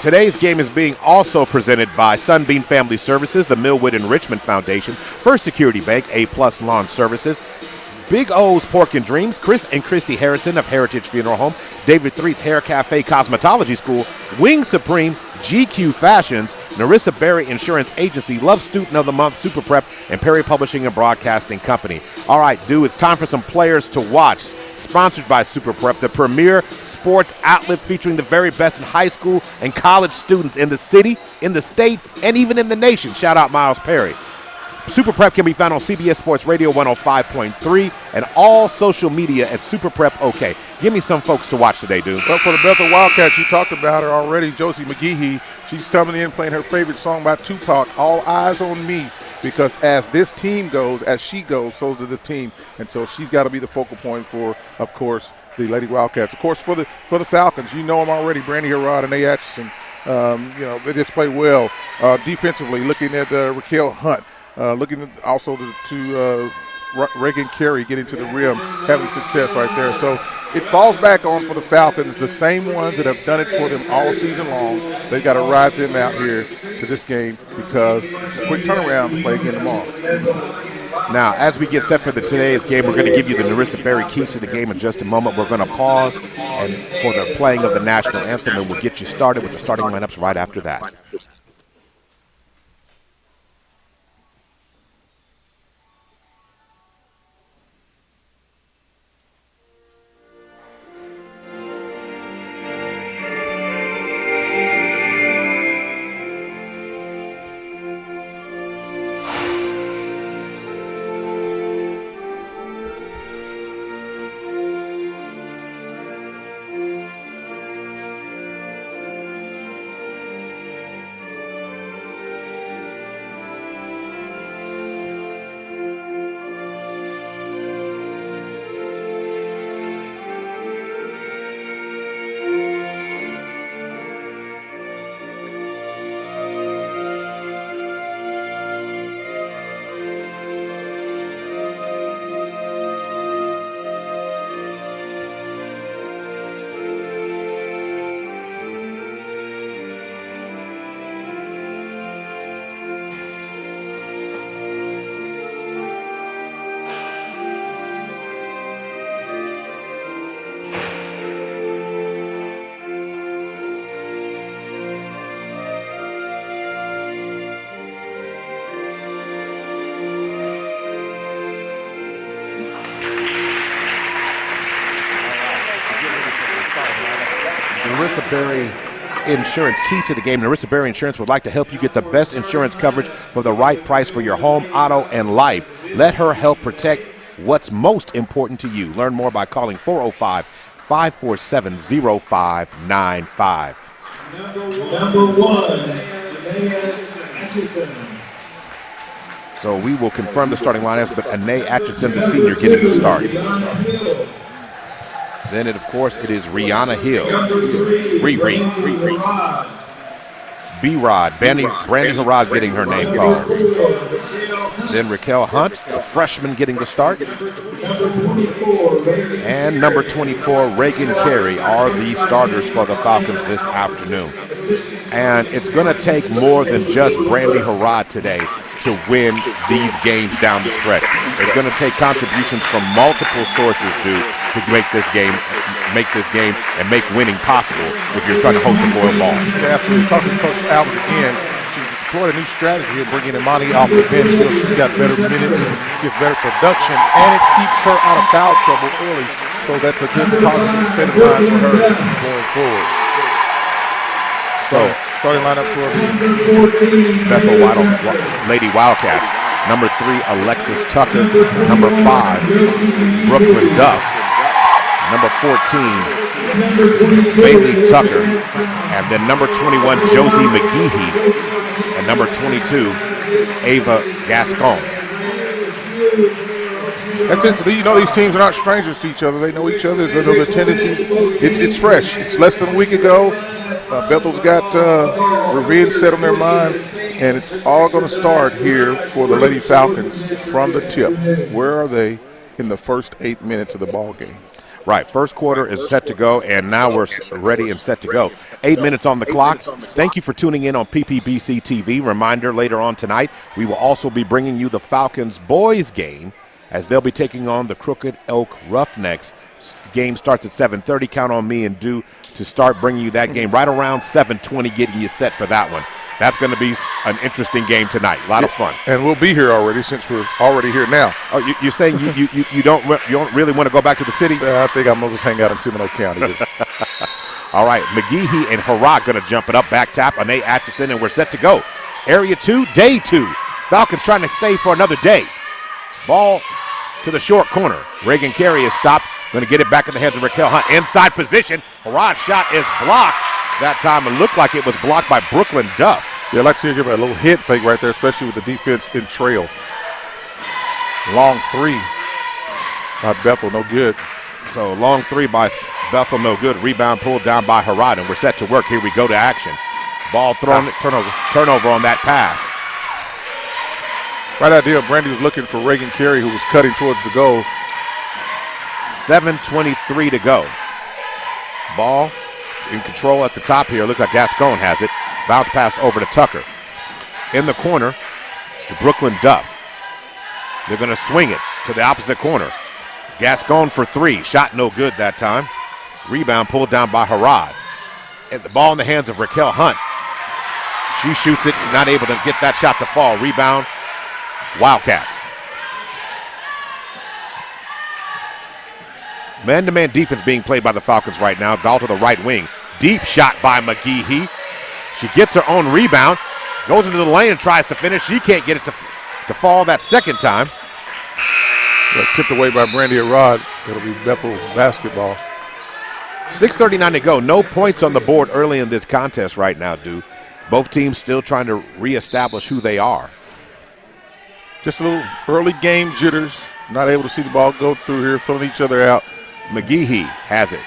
Today's game is being also presented by Sunbeam Family Services, the Millwood and Richmond Foundation, First Security Bank, A-Plus Lawn Services, Big O's Pork and Dreams, Chris and Christy Harrison of Heritage Funeral Home, David Threet's Hair Cafe Cosmetology School, Wing Supreme, GQ Fashions, Narissa Berry Insurance Agency, Love Student of the Month, Super Prep, and Perry Publishing and Broadcasting Company. All right, dude, it's time for some players to watch. Sponsored by Super Prep, the premier sports outlet featuring the very best in high school and college students in the city, in the state, and even in the nation. Shout out Miles Perry. Super Prep can be found on CBS Sports Radio 105.3 and all social media at Super Prep OK. Give me some folks to watch today, dude. Well, for the Bethel Wildcats, you talked about her already, Josie McGehee. She's coming in playing her favorite song by Tupac, All Eyes on Me, because as this team goes, as she goes, so does this team. And so she's got to be the focal point for, of course, the Lady Wildcats. Of course, for the Falcons, you know them already, Brandy Harrod and A. Atchison. They just play well defensively, looking at Raquel Hunt. Looking at also to Reagan Carey getting to the rim, having success right there. So it falls back on for the Falcons, the same ones that have done it for them all season long. They've got to ride them out here to this game because it's a quick turnaround to play again tomorrow. Now, as we get set for today's game, we're going to give you the Narissa Berry keys to the game in just a moment. We're going to pause and for the playing of the national anthem, and we'll get you started with the starting lineups right after that. Narissa Berry Insurance, keys to the game. Narissa Berry Insurance would like to help you get the best insurance coverage for the right price for your home, auto, and life. Let her help protect what's most important to you. Learn more by calling 405-547-0595. Number one, Atchison. So we will confirm the starting lineups, but Anae Atchison, the senior, getting the start. Then, of course, it is Rihanna Hill. B-Rod, Brandy Harrod getting her name called. Then Raquel Hunt, a freshman, getting the start. And number 24, Reagan Carey, are the starters for the Falcons this afternoon. And it's going to take more than just Brandy Harrod today to win these games down the stretch. It's going to take contributions from multiple sources, dude, to make this game and make winning possible if you're trying to host a boiled ball. Yeah, absolutely. Talking to Coach Albert again, she's deployed a new strategy of bringing Imani off the bench. She's got better minutes, gets better production, and it keeps her out of foul trouble early. So that's a good positive state of mind for her going forward. So starting lineup for the Bethel Lady Wildcats. Number 3, Alexis Tucker. Number 5, Brooklyn Duff. Number 14, Bailey Tucker. And then number 21, Josie McGehee. And number 22, Ava Gascon. That's it. So you know these teams are not strangers to each other. They know each other. They know their tendencies. It's fresh. It's less than a week ago. Bethel's got revenge set on their mind, and it's all going to start here for the Lady Falcons from the tip. Where are they in the first 8 minutes of the ball game? Right, first quarter is set to go, and now we're ready and set to go. 8 minutes on the clock. Thank you for tuning in on PPBC TV. Reminder, later on tonight, we will also be bringing you the Falcons boys game as they'll be taking on the Crooked Oak Roughnecks. Game starts at 7:30. Count on me and Do to start bringing you that game right around 7:20, getting you set for that one. That's going to be an interesting game tonight. A lot of fun. And we'll be here already since we're already here now. Oh, you're saying you don't really want to go back to the city? I think I'm going to just hang out in Seminole County. All right, McGehee and Harrod going to jump it up. Back tap, Anae Atchison, and we're set to go. Area 2, day 2. Falcons trying to stay for another day. Ball to the short corner. Reagan Carey is stopped. Going to get it back in the hands of Raquel Hunt. Inside position. Harrod's shot is blocked. That time it looked like it was blocked by Brooklyn Duff. Yeah, I'd like to see her give her a little hit fake right there, especially with the defense in trail. Long three by Bethel, no good. So long three by Bethel, no good. Rebound pulled down by Harrod, and we're set to work. Here we go to action. Ball thrown, turnover on that pass. Right idea, Brandy was looking for Reagan Carey, who was cutting towards the goal. 7:23 to go. Ball in control at the top here. Look like Gascon has it. Bounce pass over to Tucker. In the corner to Brooklyn Duff. They're going to swing it to the opposite corner. Gascon for three. Shot no good that time. Rebound pulled down by Harrod. And the ball in the hands of Raquel Hunt. She shoots it, not able to get that shot to fall. Rebound, Wildcats. Man-to-man defense being played by the Falcons right now. Ball to the right wing. Deep shot by McGehee. She gets her own rebound. Goes into the lane and tries to finish. She can't get it to fall that second time. Tipped away by Brandy Harrod. It'll be Bethel basketball. 6:39 to go. No points on the board early in this contest right now, Dude. Both teams still trying to reestablish who they are. Just a little early game jitters. Not able to see the ball go through here, filling each other out. McGehee has it.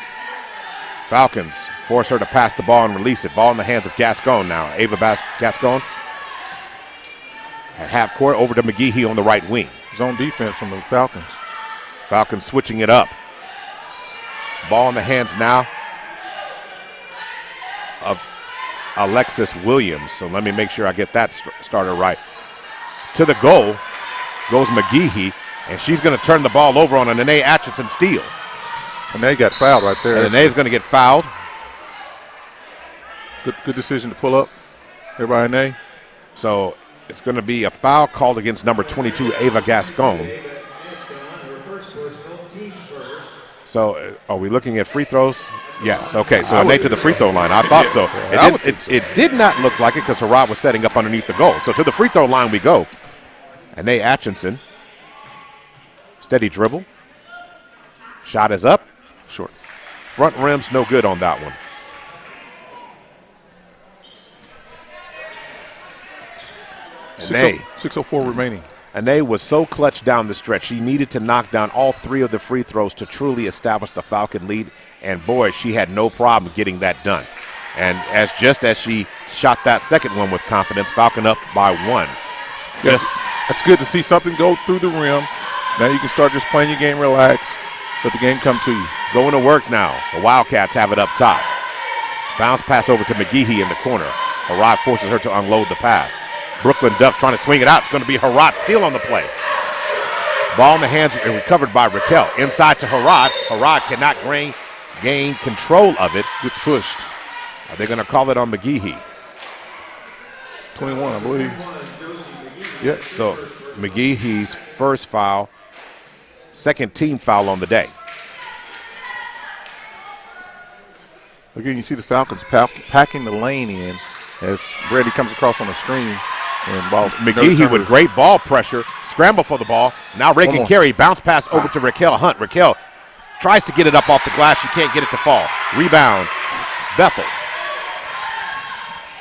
Falcons force her to pass the ball and release it. Ball in the hands of Gascon now. Ava Gascon at half court over to McGehee on the right wing. Zone defense from the Falcons. Falcons switching it up. Ball in the hands now of Alexis Williams. So let me make sure I get that starter right. To the goal goes McGehee, and she's going to turn the ball over on an Anae Atchison steal. Anae got fouled right there. And Anae's going to get fouled. Good decision to pull up there by Anae. So it's going to be a foul called against number 22, Ava Gascon. So are we looking at free throws? Yes. Okay, so Anae to the free throw line. I thought so. It did not look like it because Harrod was setting up underneath the goal. So to the free throw line we go. Anae Atchison. Steady dribble. Shot is up. Short. Front rim's no good on that one. Anae. 6:04 remaining. Anae was so clutch down the stretch. She needed to knock down all three of the free throws to truly establish the Falcon lead. And, boy, she had no problem getting that done. And just as she shot that second one with confidence, Falcon up by one. Yes, that's good to see something go through the rim. Now you can start just playing your game, relax, let the game come to you. Going to work now. The Wildcats have it up top. Bounce pass over to McGehee in the corner. Harrod forces her to unload the pass. Brooklyn Duff trying to swing it out. It's going to be Harrod steal on the play. Ball in the hands and recovered by Raquel. Inside to Harrod. Harrod cannot gain control of it. Gets pushed. Are they going to call it on McGehee? 21, I believe. Yeah. So McGehee's first foul, second team foul on the day. Again, you see the Falcons packing the lane in as Brady comes across on the screen. And balls. McGehee with great ball pressure, scramble for the ball. Now Reagan Carey, bounce pass over to Raquel Hunt. Raquel tries to get it up off the glass. She can't get it to fall. Rebound, Bethel.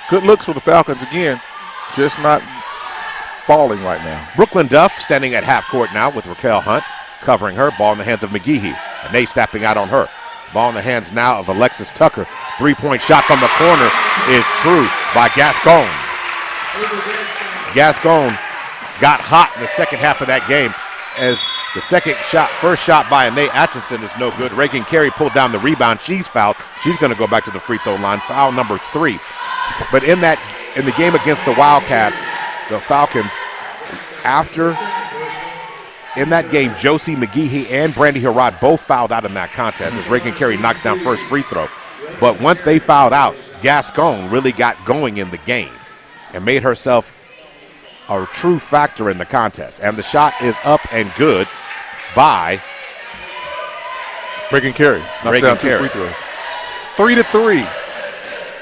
Good looks for the Falcons again, just not falling right now. Brooklyn Duff standing at half court now with Raquel Hunt covering her. Ball in the hands of McGehee. Anae stepping out on her. Ball in the hands now of Alexis Tucker. Three-point shot from the corner is true by Gascon. Gascon got hot in the second half of that game as The first shot by Anae Atchison is no good. Reagan Carey pulled down the rebound. She's fouled. She's going to go back to the free throw line. Foul number 3. But in the game against the Wildcats, the Falcons, in that game, Josie McGeehee and Brandy Harrod both fouled out in that contest as Reagan Carey knocks down first free throw. But once they fouled out, Gascon really got going in the game and made herself a true factor in the contest. And the shot is up and good by Reagan Carey. Knocks down 2 free throws. 3-3.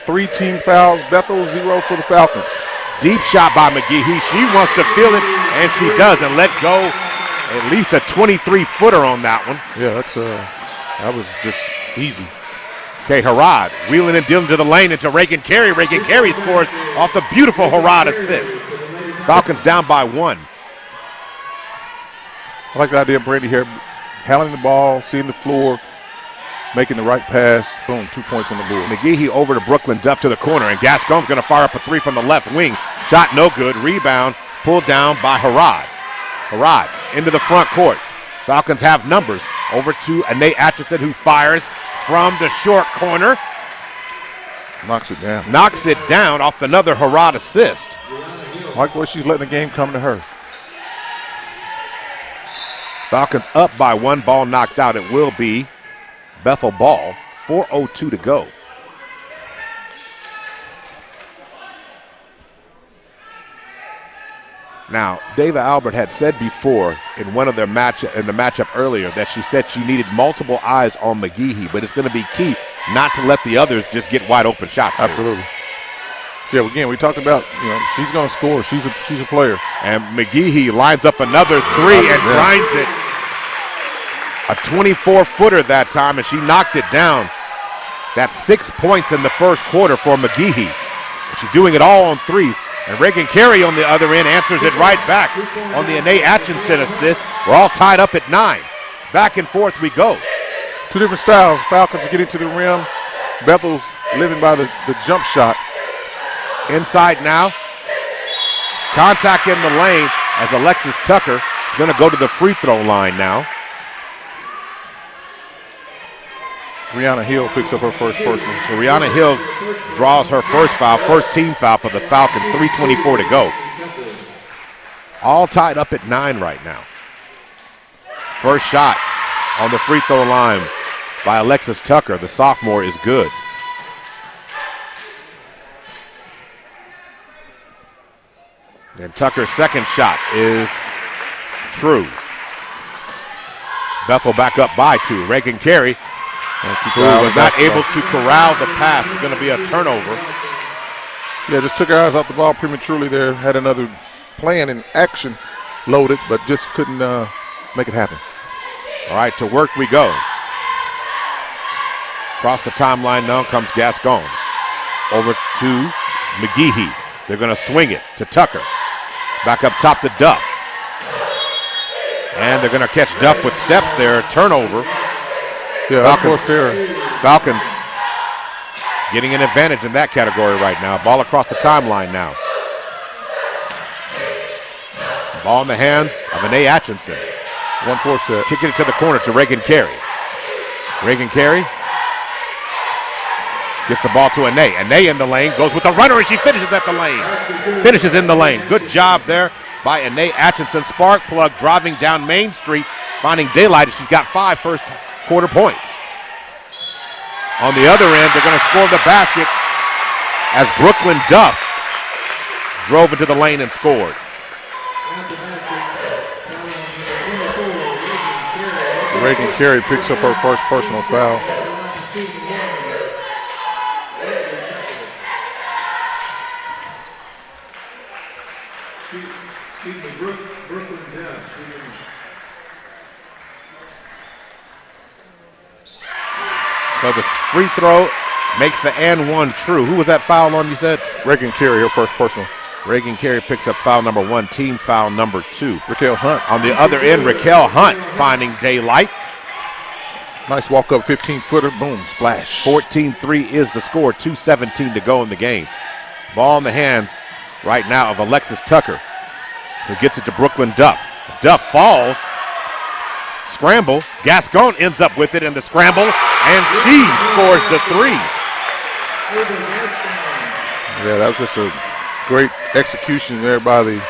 3 team fouls. Bethel 0 for the Falcons. Deep shot by McGeehee. She wants to feel it, and she does, and let go at least a 23-footer on that one. Yeah, that was just easy. Okay, Harrod wheeling and dealing to the lane into Reagan Carey. Reagan Carey scores off the beautiful Harrod assist. Falcons down by 1. I like the idea of Brandy here handling the ball, seeing the floor, making the right pass. Boom, 2 points on the board. McGeehee over to Brooklyn Duff to the corner, and Gascon's going to fire up a 3 from the left wing. Shot no good. Rebound pulled down by Harrod. Harrod into the front court. Falcons have numbers. Over to Anae Atchison, who fires from the short corner. Knocks it down. Knocks it down off another Harrod assist. I like the way she's letting the game come to her. Falcons up by 1, ball knocked out. It will be Bethel ball. 4:02 to go. Now, Dava Albert had said before in one of their matchup earlier that she said she needed multiple eyes on McGeehee, but it's going to be key not to let the others just get wide open shots. Absolutely. Yeah, again, we talked about, she's going to score. She's a player. And McGeehee lines up another 3 and grinds it. A 24-footer that time, and she knocked it down. That's 6 points in the first quarter for McGeehee. She's doing it all on 3s. And Reagan Carey on the other end answers it right back on the Anae Atchison assist. We're all tied up at 9. Back and forth we go. 2 different styles. Falcons are getting to the rim. Bethel's living by the jump shot. Inside now. Contact in the lane as Alexis Tucker is going to go to the free throw line now. Rihanna Hill picks up her first personal. So Rihanna Hill draws her first foul, first team foul for the Falcons, 3:24 to go. All tied up at 9 right now. First shot on the free throw line by Alexis Tucker, the sophomore, is good. And Tucker's second shot is true. Bethel back up by 2. Reagan Carey, who was not able to corral the pass, is going to be a turnover. Yeah, just took her eyes off the ball prematurely there. Had another plan in action loaded, but just couldn't make it happen. All right, to work we go. Across the timeline now comes Gascon. Over to McGeehee. They're going to swing it to Tucker. Back up top to Duff. And they're going to catch Duff with steps there. Turnover. Yeah, Falcons getting an advantage in that category right now. Ball across the timeline now. Ball in the hands of Anae Atchison. 1-4 set. Kicking it to the corner to Reagan Carey. Reagan Carey gets the ball to Anae. Anae in the lane, goes with the runner, and she finishes at the lane. Finishes in the lane. Good job there by Anae Atchison. Spark plug driving down Main Street, finding daylight, and she's got 5 first quarter points. On the other end, they're going to score the basket as Brooklyn Duff drove into the lane and scored. Reagan Carey picks up her first personal foul. So the free throw makes the and 1 true. Who was that foul on, you said? Reagan Carey, her first personal. Reagan Carey picks up foul number 1, team foul number 2. Raquel Hunt. On the other end, Raquel Hunt finding daylight. Nice walk-up 15-footer, boom, splash. 14-3 is the score, 2:17 to go in the game. Ball in the hands right now of Alexis Tucker, who gets it to Brooklyn Duff. Duff falls, Scramble. Gascon ends up with it in the scramble, and she scores the 3. Yeah, that was just a great execution there by the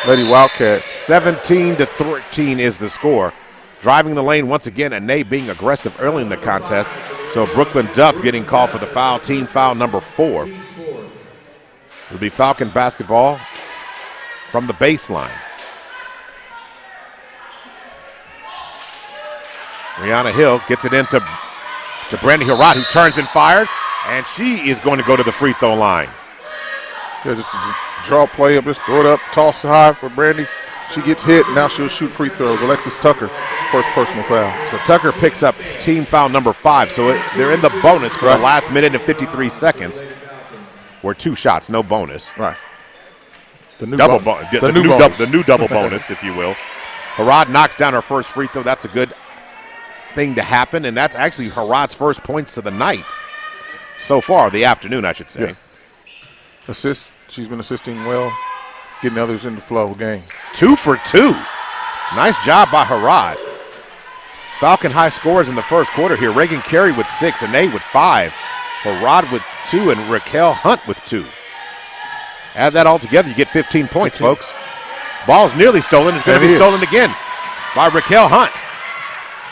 Lady Wildcats. 17-13 is the score. Driving the lane once again, and Ney being aggressive early in the contest. So Brooklyn Duff getting called for the foul, team foul number 4. It'll be Falcon basketball from the baseline. Rihanna Hill gets it into Brandy Harrod, who turns and fires, and she is going to go to the free throw line. Yeah, just draw play up, just throw it up, toss it high for Brandy. She gets hit, and now she'll shoot free throws. Alexis Tucker, first personal foul. So Tucker picks up team foul number 5. So they're in the bonus for the last minute and 53 seconds. Or 2 shots, no bonus. Right. The new double bonus. The new double bonus, if you will. Harrod knocks down her first free throw. That's a good thing to happen, and that's actually Harrod's first points of the night so far, the afternoon, I should say. Yeah. Assist. She's been assisting well, getting others in the flow game. 2 for 2. Nice job by Harrod. Falcon high scores in the first quarter here. Reagan Carey with 6, and Nate with 5. Harrod with 2, and Raquel Hunt with 2. Add that all together, you get 15 points, folks. Ball's nearly stolen. It's going to be stolen again by Raquel Hunt.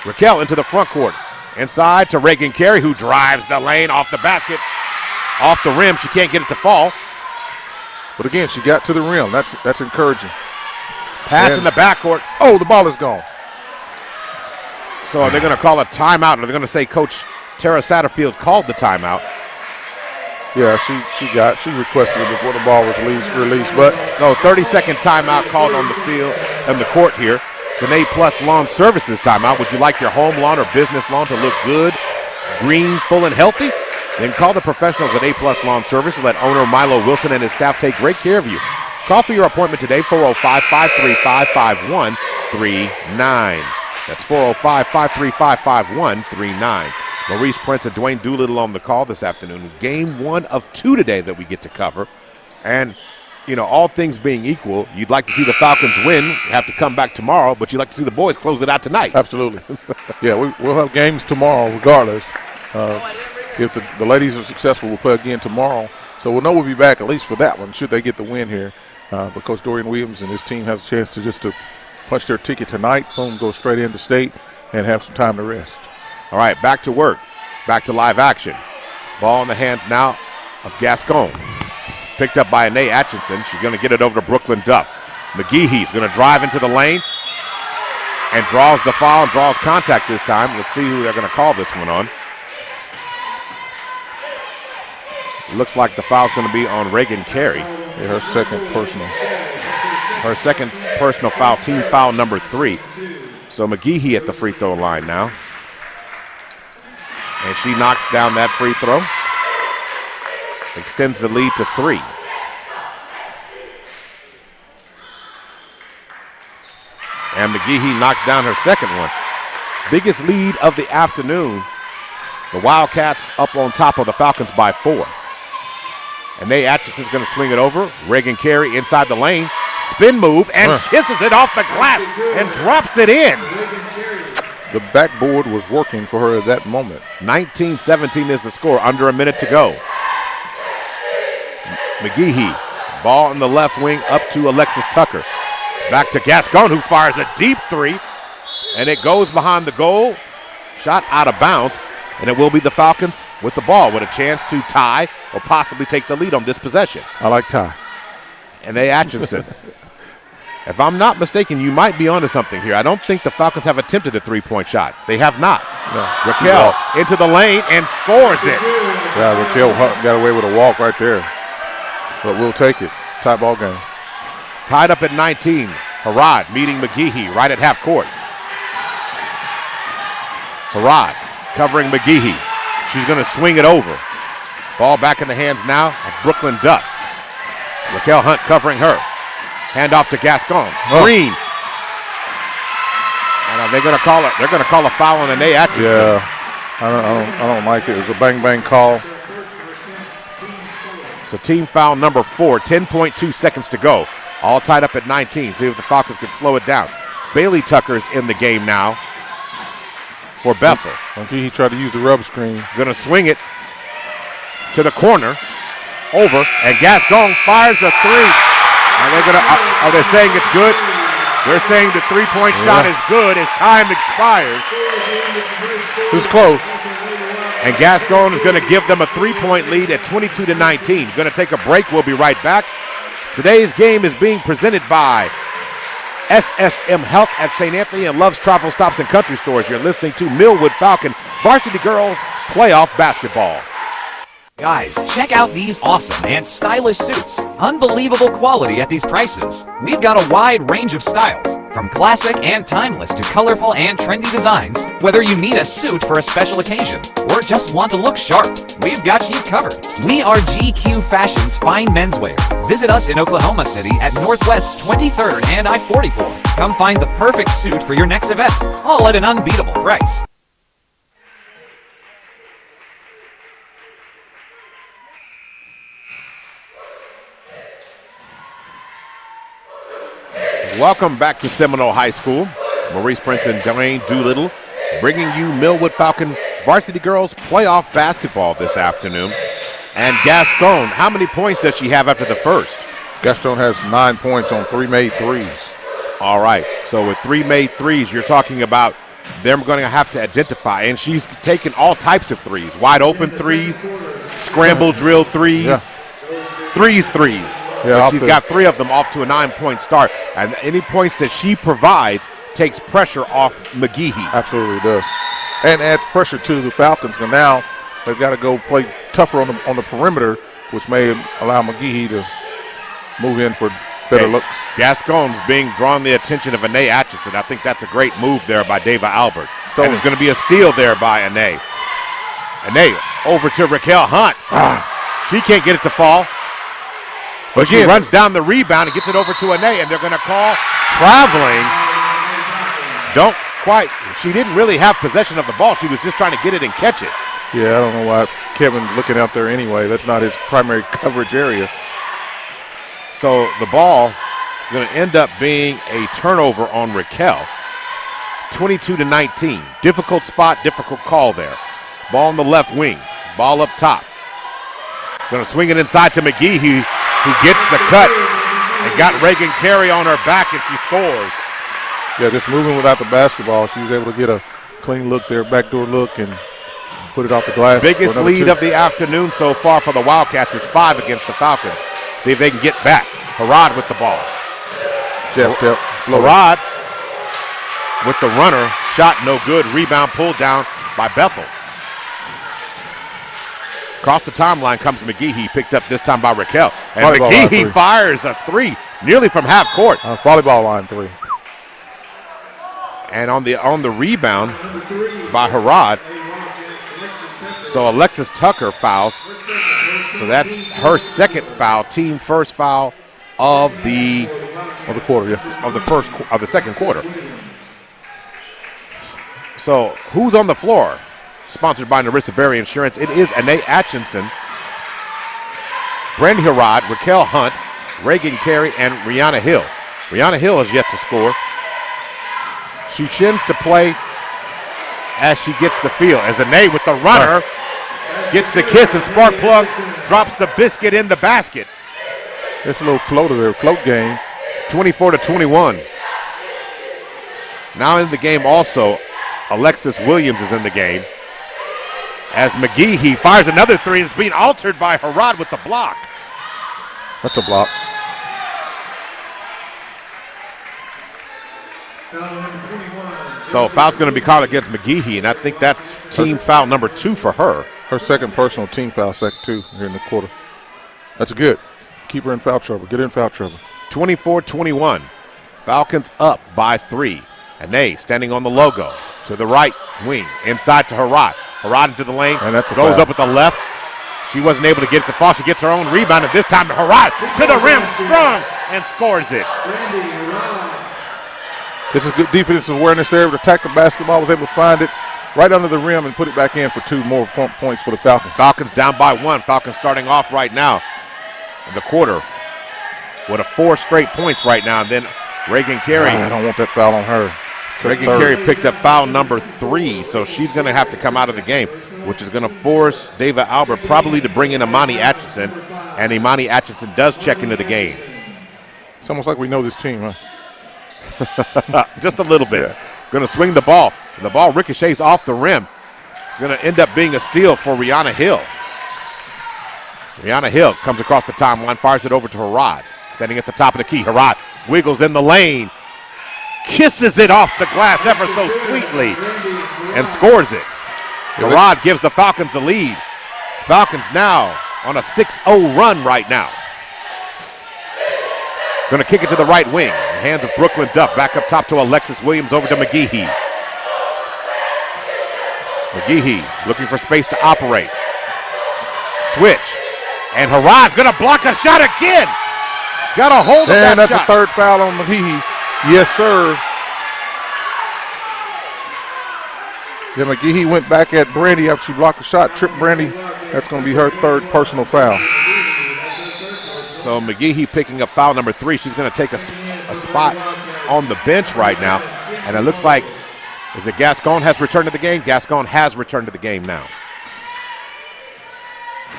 Raquel into the front court. Inside to Reagan Carey, who drives the lane off the basket. Off the rim. She can't get it to fall. But again, she got to the rim. That's encouraging. Pass in the backcourt. Oh, the ball is gone. So they're going to call a timeout, or they're going to say Coach Tara Satterfield called the timeout. Yeah, she requested it before the ball was released. But so 30-second timeout called on the field and the court here. Today Plus Lawn Services timeout. Would you like your home lawn or business lawn to look good, green, full, and healthy? Then call the professionals at A Plus Lawn Services. Let owner Milo Wilson and his staff take great care of you. Call for your appointment today, 405-535-5139. That's 405-535-5139. Maurice Prince and Dwayne Doolittle on the call this afternoon. Game 1 of 2 today that we get to cover. And, you know, all things being equal, you'd like to see the Falcons win. You have to come back tomorrow, but you'd like to see the boys close it out tonight. Absolutely. Yeah, we'll have games tomorrow regardless. If the ladies are successful, we'll play again tomorrow. So we'll know we'll be back at least for that one, should they get the win here. Because Dorian Williams and his team has a chance to punch their ticket tonight, boom, go straight into state, and have some time to rest. All right, back to work. Back to live action. Ball in the hands now of Gascon. Picked up by Anae Atchison. She's going to get it over to Brooklyn Duff. McGeehee's going to drive into the lane and draws the foul and draws contact this time. Let's see who they're going to call this one on. Looks like the foul's going to be on Reagan Carey. Yeah, her second personal foul, team foul number 3. So McGeehee at the free throw line now. And she knocks down that free throw. Extends the lead to 3. And McGeehee knocks down her second one. Biggest lead of the afternoon. The Wildcats up on top of the Falcons by 4. And Nate Atchison's going to swing it over. Reagan Carey inside the lane. Spin move and kisses it off the glass and drops it in. The backboard was working for her at that moment. 19-17 is the score. Under a minute to go. McGeehee. Ball in the left wing up to Alexis Tucker. Back to Gascon, who fires a deep 3. And it goes behind the goal. Shot out of bounds. And it will be the Falcons with the ball with a chance to tie or possibly take the lead on this possession. I like tie. And Anae Atchison. If I'm not mistaken, you might be onto something here. I don't think the Falcons have attempted a 3-point shot. They have not. No. Raquel into the lane and scores it. Yeah, Raquel got away with a walk right there. But we'll take it. Tie ball game. Tied up at 19. Harrod meeting McGeehee right at half court. Harrod covering McGeehee. She's going to swing it over. Ball back in the hands now of Brooklyn Duff. Raquel Hunt covering her. Hand off to Gascon. Screen. And they're going to call it. They're going to call a foul on Anae Atchison. Yeah, I don't like it. It was a bang call. So team foul number 4. 10.2 seconds to go. All tied up at 19. See if the Falcons can slow it down. Bailey Tucker's in the game now for Bethel. He tried to use the rub screen. Going to swing it to the corner, over, and Gascon fires a three. And they're going to, are they saying it's good? They're saying the three-point shot is good as time expires. It was close. And Gascon is going to give them a three-point lead at 22-19. Going to take a break. We'll be right back. Today's game is being presented by SSM Health at St. Anthony and Love's Travel Stops and Country Stores. You're listening to Millwood Falcon Varsity Girls Playoff Basketball. Guys, check out these awesome and stylish suits. Unbelievable quality at these prices. We've got a wide range of styles, from classic and timeless to colorful and trendy designs. Whether you need a suit for a special occasion or just want to look sharp, we've got you covered. We are GQ Fashion's fine menswear. Visit us in Oklahoma City at Northwest 23rd and I-44. Come find the perfect suit for your next event, all at an unbeatable price. Welcome back to Seminole High School. Maurice Prince and Dwayne Doolittle bringing you Millwood Falcon Varsity Girls Playoff Basketball this afternoon. And Gascon, how many points does she have after the first? Gaston has 9 points on 3 made threes. All right, so with 3 made threes, you're talking about them going to have to identify, and she's taken all types of threes, wide open threes, scramble drill threes, threes. Yeah, she's got 3 of them off to a 9-point start, and any points that she provides takes pressure off McGehee. Absolutely does, and adds pressure to the Falcons. And now they've got to go play tougher on the perimeter, which may allow McGehee to move in for better looks. Gascon's drawn the attention of Anae Atchison. I think that's a great move there by Dava Albert. And it's going to be a steal there by Anae. Anae over to Raquel Hunt. She can't get it to fall. But she runs down the rebound and gets it over to Anae, and they're going to call traveling. She didn't really have possession of the ball. She was just trying to get it and catch it. Yeah, I don't know why Kevin's looking out there anyway. That's not his primary coverage area. So the ball is going to end up being a turnover on Raquel. 22-19. Difficult spot, difficult call there. Ball on the left wing. Ball up top. Going to swing it inside to McGehee, who gets the cut and got Reagan Carey on her back, and she scores. Yeah, just moving without the basketball. She was able to get a clean look there, backdoor look, and put it off the glass. Biggest lead of the afternoon so far for the Wildcats is 5 against the Falcons. See if they can get back. Harrod with the ball. Jab step. Harrod with the runner. Shot no good. Rebound pulled down by Bethel. Across the timeline comes McGehee, picked up this time by Raquel. And volleyball McGehee fires a 3, nearly from half court. Volleyball line 3. And on the rebound by Harrod. So Alexis Tucker fouls. So that's her second foul, team first foul of the quarter, yeah. of the second quarter. So who's on the floor? Sponsored by Narissa Berry Insurance. It is Anae Atchison, Brandy Harrod, Raquel Hunt, Reagan Carey, and Rihanna Hill. Rihanna Hill has yet to score. She chins to play as she gets the feel. As Anae with the runner gets the kiss, and Sparkplug drops the biscuit in the basket. It's a little floater there, float game. 24-21. Now in the game also, Alexis Williams is in the game. As McGehee fires another 3, it's being altered by Harrod with the block. That's a block. So foul's going to be called against McGehee, and I think that's team foul number 2 for her. Her second personal team foul, second 2 here in the quarter. That's good. Keep her in foul trouble. Get her in foul trouble. 24-21. Falcons up by 3. Anae standing on the logo to the right wing, inside to Harrod. Harrod into the lane, and that's goes up with the left. She wasn't able to get it to fall. She gets her own rebound, and this time to Harrod to the rim, strong, and scores it. This is good defensive awareness there. To attack the basketball, was able to find it right under the rim and put it back in for 2 more points for the Falcons. Falcons down by 1. Falcons starting off right now in the quarter with a 4 straight points right now. And then Reagan Carey. I don't want that foul on her. Reagan Carey picked up foul number 3, so she's going to have to come out of the game, which is going to force David Albert probably to bring in Imani Atchison, and Imani Atchison does check into the game. It's almost like we know this team, huh? Just a little bit. Yeah. Going to swing the ball. The ball ricochets off the rim. It's going to end up being a steal for Rihanna Hill. Rihanna Hill comes across the timeline, fires it over to Harad. Standing at the top of the key. Harad wiggles in the lane, kisses it off the glass ever so sweetly, and scores it. Harad gives the Falcons the lead. Falcons now on a 6-0 run right now. Going to kick it to the right wing. In the hands of Brooklyn Duff. Back up top to Alexis Williams, over to McGehee. McGehee looking for space to operate. Switch. And Harad's going to block a shot again. Got a hold of that shot. And that's the third foul on McGehee. Yes, sir. Yeah, McGehee went back at Brandy after she blocked the shot, tripped Brandy. That's going to be her third personal foul. So McGehee picking up foul number 3. She's going to take a spot on the bench right now. And it looks like, is it Gascon has returned to the game? Gascon has returned to the game now.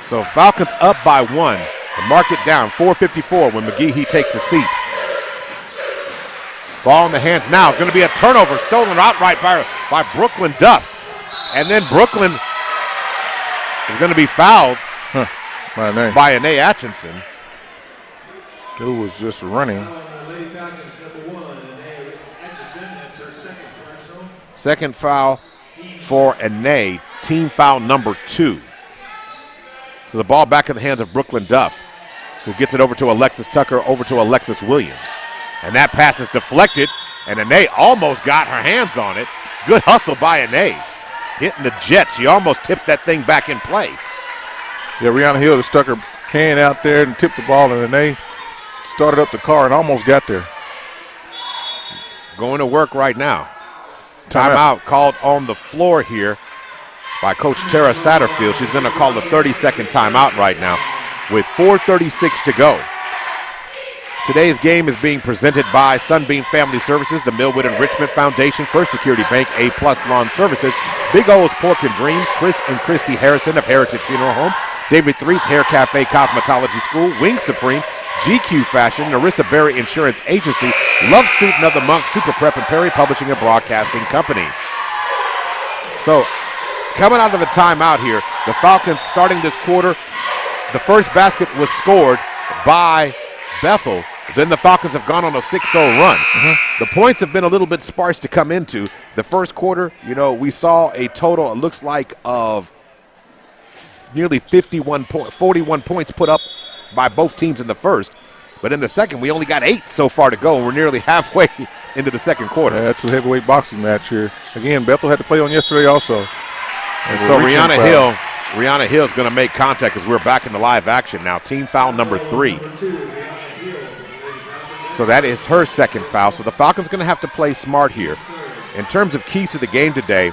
So Falcons up by 1. The mark it down, 4:54 when McGehee takes a seat. Ball in the hands now. It's going to be a turnover, stolen outright by Brooklyn Duff. And then Brooklyn is going to be fouled by Anae Atchison, who was just running. Second foul for Anae, team foul number 2. So the ball back in the hands of Brooklyn Duff, who gets it over to Alexis Tucker, over to Alexis Williams. And that pass is deflected, and Anae almost got her hands on it. Good hustle by Anae. Hitting the jet. She almost tipped that thing back in play. Yeah, Rihanna Hill just stuck her hand out there and tipped the ball, and Anae started up the car and almost got there. Going to work right now. Timeout called on the floor here by Coach Tara Satterfield. She's going to call the 30-second timeout right now with 4:36 to go. Today's game is being presented by Sunbeam Family Services, the Millwood and Richmond Foundation, First Security Bank, A+ Lawn Services, Big O's Pork and Dreams, Chris and Christy Harrison of Heritage Funeral Home, David Threet's Hair Cafe Cosmetology School, Wing Supreme, GQ Fashion, Narissa Berry Insurance Agency, Love Student of the Month, Super Prep, and Perry Publishing and Broadcasting Company. So, coming out of the timeout here, the Falcons starting this quarter, the first basket was scored by Bethel. Then the Falcons have gone on a 6-0 run. The points have been a little bit sparse to come into. The first quarter, we saw a total, it looks like, of nearly 41 points put up by both teams in the first. But in the second, we only got 8 so far to go, and we're nearly halfway into the second quarter. Yeah, that's a heavyweight boxing match here. Again, Bethel had to play on yesterday also. And so Rihanna Hill is going to make contact as we're back in the live action now. Team foul number 3. So that is her second foul. So the Falcons going to have to play smart here. In terms of keys to the game today,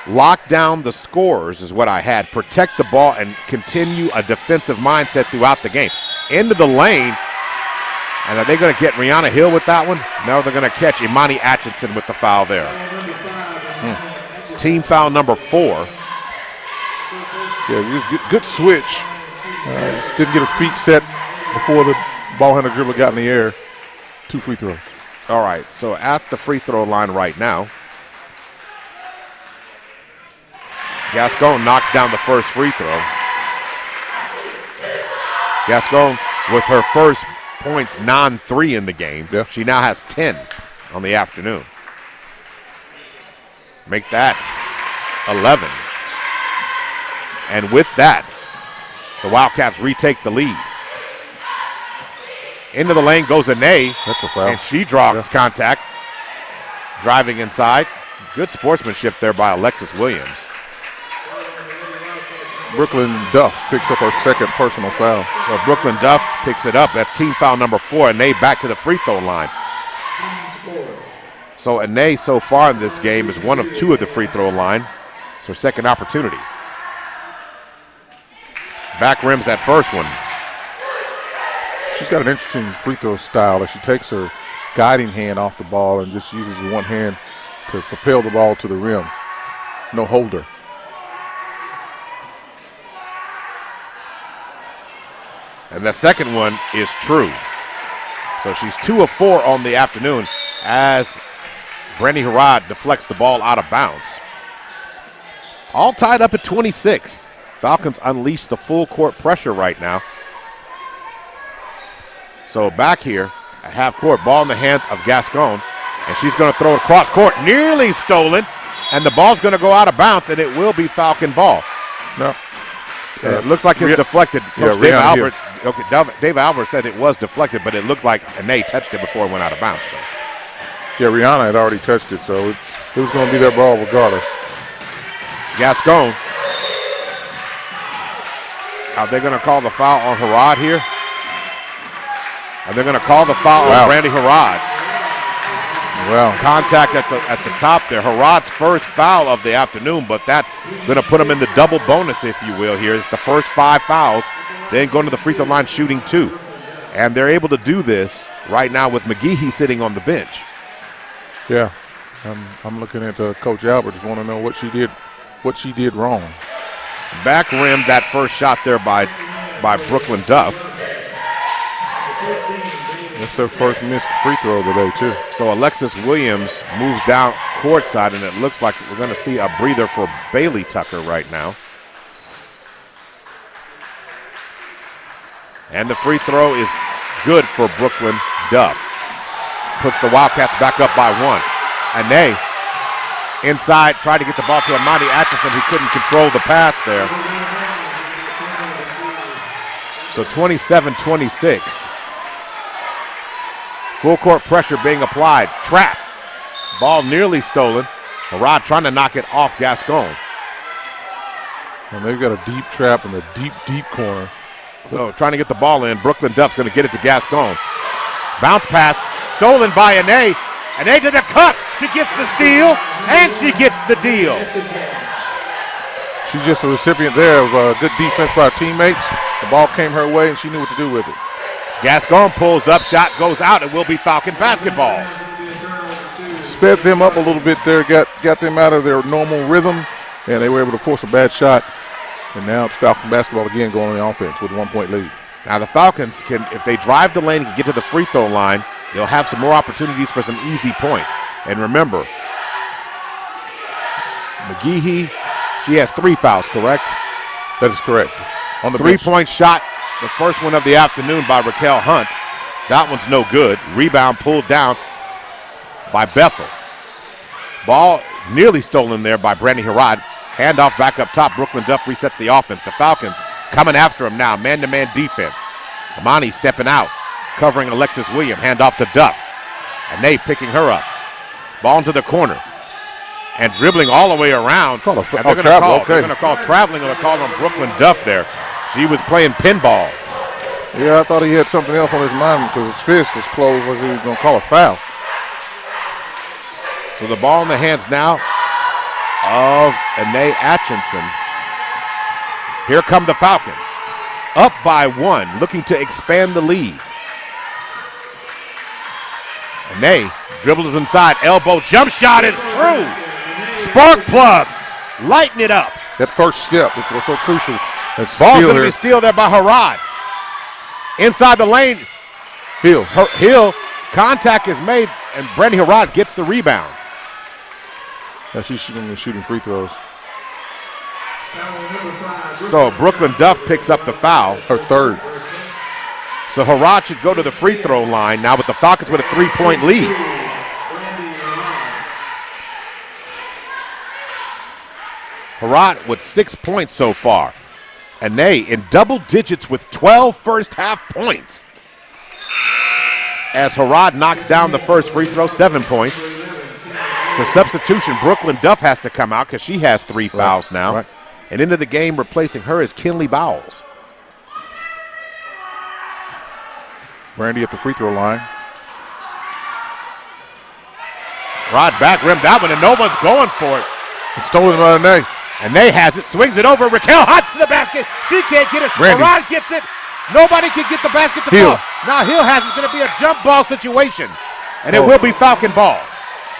lock down the scorers is what I had. Protect the ball and continue a defensive mindset throughout the game. Into the lane. And are they going to get Rihanna Hill with that one? No, they're going to catch Imani Atchison with the foul there. Team foul number 4. Yeah, good switch. Just didn't get her feet set before the ball handler dribble got in the air. 2 free throws. All right, so at the free throw line right now, Gascon knocks down the first free throw. Gascon with her first points, non-3 in the game. Yeah. She now has 10 on the afternoon. Make that 11. And with that, the Wildcats retake the lead. Into the lane goes Anae. That's a foul. And she draws contact. Driving inside. Good sportsmanship there by Alexis Williams. Brooklyn Duff picks up her second personal foul. So Brooklyn Duff picks it up. That's team foul number 4. Anae back to the free throw line. So Anae so far in this game is 1 of 2 at the free throw line. It's her second opportunity. Back rims that first one. She's got an interesting free throw style that she takes her guiding hand off the ball and just uses one hand to propel the ball to the rim. No holder. And the second one is true. So she's 2 of 4 on the afternoon as Brandy Harrod deflects the ball out of bounds. All tied up at 26. Falcons unleash the full court pressure right now. So back here at half court, ball in the hands of Gascon, and she's going to throw it across court, nearly stolen, and the ball's going to go out of bounds, and it will be Falcon ball. No. It looks like it's deflected. Coach Dave Albert, Dave Albert said it was deflected, but it looked like Anae touched it before it went out of bounds. Yeah, Rihanna had already touched it, so it was going to be their ball regardless. Gascon. Are they going to call the foul on Harrod here? Are they going to call the foul on Brandy Harrod? Well, contact at the top there. Harrod's first foul of the afternoon, but that's going to put them in the double bonus, if you will, here. It's the first 5 fouls, then going to the free throw line shooting 2. And they're able to do this right now with McGehee sitting on the bench. Yeah, I'm looking at Coach Albert. Just want to know what she did wrong. Back rim, that first shot there by Brooklyn Duff. That's their first missed free throw of the day, too. So Alexis Williams moves down courtside, and it looks like we're going to see a breather for Bailey Tucker right now. And the free throw is good for Brooklyn Duff. Puts the Wildcats back up by 1. Anae inside, tried to get the ball to Amani Atchison, who couldn't control the pass there. So 27-26. Full court pressure being applied. Trap. Ball nearly stolen. Harrod trying to knock it off Gascon. And they've got a deep trap in the deep corner. So trying to get the ball in. Brooklyn Duff's going to get it to Gascon. Bounce pass stolen by Anae. Anae to the cup. She gets the steal, and she gets the deal. She's just a recipient there of good defense by her teammates. The ball came her way, and she knew what to do with it. Gascon pulls up, shot goes out, and will be Falcon basketball. Sped them up a little bit there, got them out of their normal rhythm, and they were able to force a bad shot. And now it's Falcon basketball again going on the offense with a 1-point lead. Now the Falcons can, if they drive the lane and get to the free throw line, they'll have some more opportunities for some easy points. And remember, McGehee, she has 3 fouls, correct? That is correct. On the 3-point shot, the first one of the afternoon by Raquel Hunt. That one's no good. Rebound pulled down by Bethel. Ball nearly stolen there by Brandy Harrod. Handoff back up top. Brooklyn Duff resets the offense. The Falcons coming after him now. Man-to-man defense. Amani stepping out, covering Alexis Williams. Handoff to Duff. Anae picking her up. Ball into the corner. And dribbling all the way around. They're going to call traveling, or they're calling on Brooklyn Duff there. She was playing pinball. Yeah, I thought he had something else on his mind because his fist was closed as he was going to call a foul. So the ball in the hands now of Anae Atchison. Here come the Falcons. Up by 1, looking to expand the lead. Anae dribbles inside, elbow, jump shot is true. Spark plug, lighten it up. That first step, which was so crucial. Ball's going to be steal there by Harrod. Inside the lane. Hill. Contact is made, and Brandy Harrod gets the rebound. Yeah, she's shooting free throws. So Brooklyn Duff picks up the foul. Her third. So Harrod should go to the free throw line now with the Falcons with a 3-point lead. Harrod with 6 points so far. Anae in double digits with 12 first half points. As Harrod knocks down the first free throw, 7 points. So substitution, Brooklyn Duff has to come out because she has 3 fouls now. Right. And into the game replacing her is Kinley Bowles. Brandy at the free throw line. Rod back rim that one, and no one's going for it. It's stolen by Anae. Anae has it, swings it over. Raquel Hunt to the basket. She can't get it. Brandy. Rod gets it. Nobody can get the basket to Hill. fall. Now Hill has it. It's going to be a jump ball situation, and it will be Falcon ball.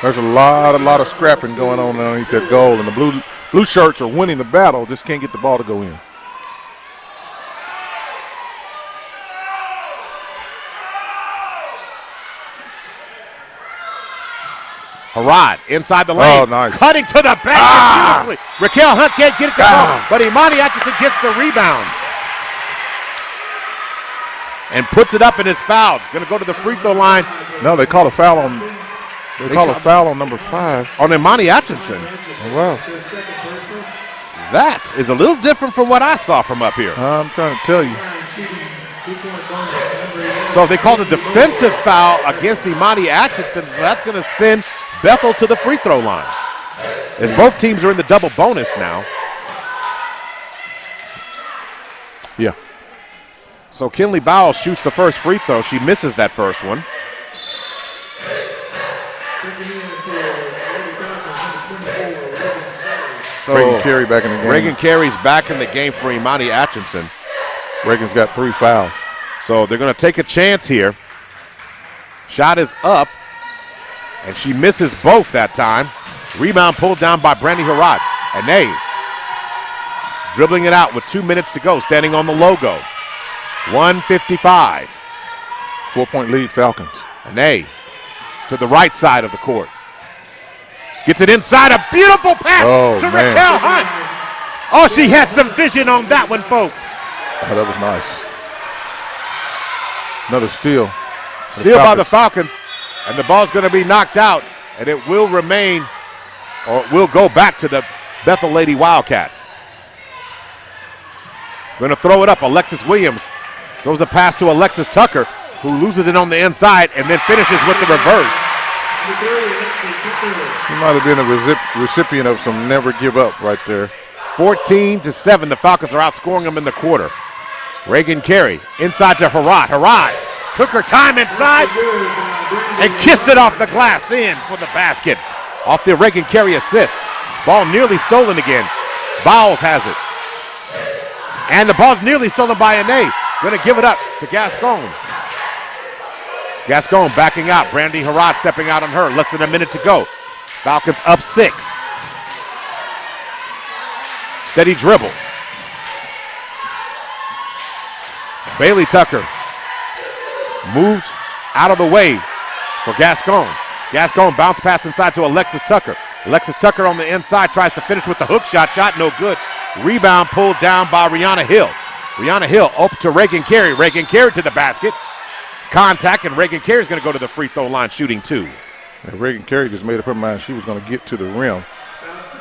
There's a lot of scrapping going on underneath that goal, and the blue shirts are winning the battle, just can't get the ball to go in. Harrod inside the lane. Oh, nice. Cutting to the basket beautifully. Raquel Hunt can't get it to go, but Imani Atchison gets the rebound. And puts it up and is fouled. Going to go to the free throw line. No, they call a foul on a foul on number 5. On Imani Atchison. Oh, wow. That is a little different from what I saw from up here. I'm trying to tell you. So they called a defensive foul against Imani Atchison. So that's going to send Bethel to the free throw line. As both teams are in the double bonus now. Yeah. So Kinley Bowles shoots the first free throw. She misses that first one. So Reagan Carey back in the game. Reagan Carey's back in the game for Imani Atchison. Reagan's got 3 fouls. So they're going to take a chance here. Shot is up, and she misses both that time. Rebound pulled down by Brandy Harrod. Ane dribbling it out with 2 minutes to go, standing on the logo. 155. 4-point lead, Falcons. Ane to the right side of the court. Gets it inside, a beautiful pass to man. Raquel Hunt. Oh, she had some vision on that one, folks. Oh, that was nice. Another steal. Steal by the Falcons, and the ball's going to be knocked out, and it will remain, or will go back to the Bethel Lady Wildcats. Going to throw it up. Alexis Williams throws a pass to Alexis Tucker, who loses it on the inside and then finishes with the reverse. He might have been a recipient of some never give up right there. 14-7, the Falcons are outscoring them in the quarter. Reagan Carey inside to Harrod. Harrod took her time inside and kissed it off the glass in for the baskets. Off the Reagan Carey assist. Ball nearly stolen again. Bowles has it. And the ball's nearly stolen by Ane. Going to give it up to Gascon. Gascon backing out. Brandy Harrod stepping out on her. Less than a minute to go. Falcons up 6. Steady dribble. Bailey Tucker moved out of the way for Gascon. Gascon bounce pass inside to Alexis Tucker. Alexis Tucker on the inside tries to finish with the hook shot. Shot no good. Rebound pulled down by Rihanna Hill. Rihanna Hill up to Reagan Carey. Reagan Carey to the basket. Contact, and Reagan Carey's going to go to the free throw line shooting 2. And Reagan Carey just made up her mind she was going to get to the rim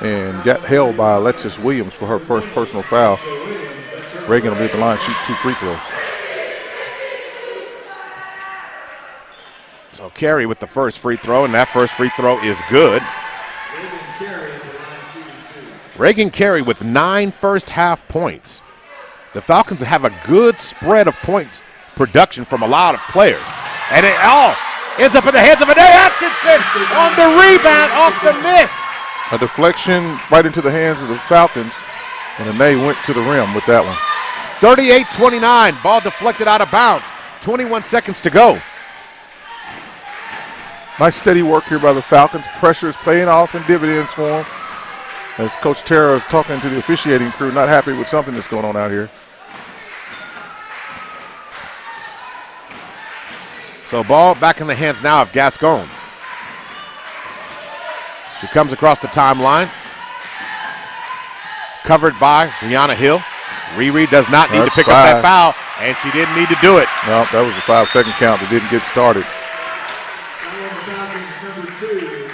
and got held by Alexis Williams for her first personal foul. Reagan will be at the line, shoot 2 free throws. So Carey with the first free throw, and that first free throw is good. Reagan Carey with 9 first half points. The Falcons have a good spread of points production from a lot of players. And it all ends up in the hands of Ane Atchison on the rebound off the miss. A deflection right into the hands of the Falcons, and Ane went to the rim with that one. 38-29, ball deflected out of bounds. 21 seconds to go. Nice steady work here by the Falcons. Pressure is paying off in dividends for them. As Coach Terra is talking to the officiating crew, not happy with something that's going on out here. So ball back in the hands now of Gascon. She comes across the timeline. Covered by Rihanna Hill. Riri does not need to pick up that foul, and she didn't need to do it. No, that was a 5-second count that didn't get started.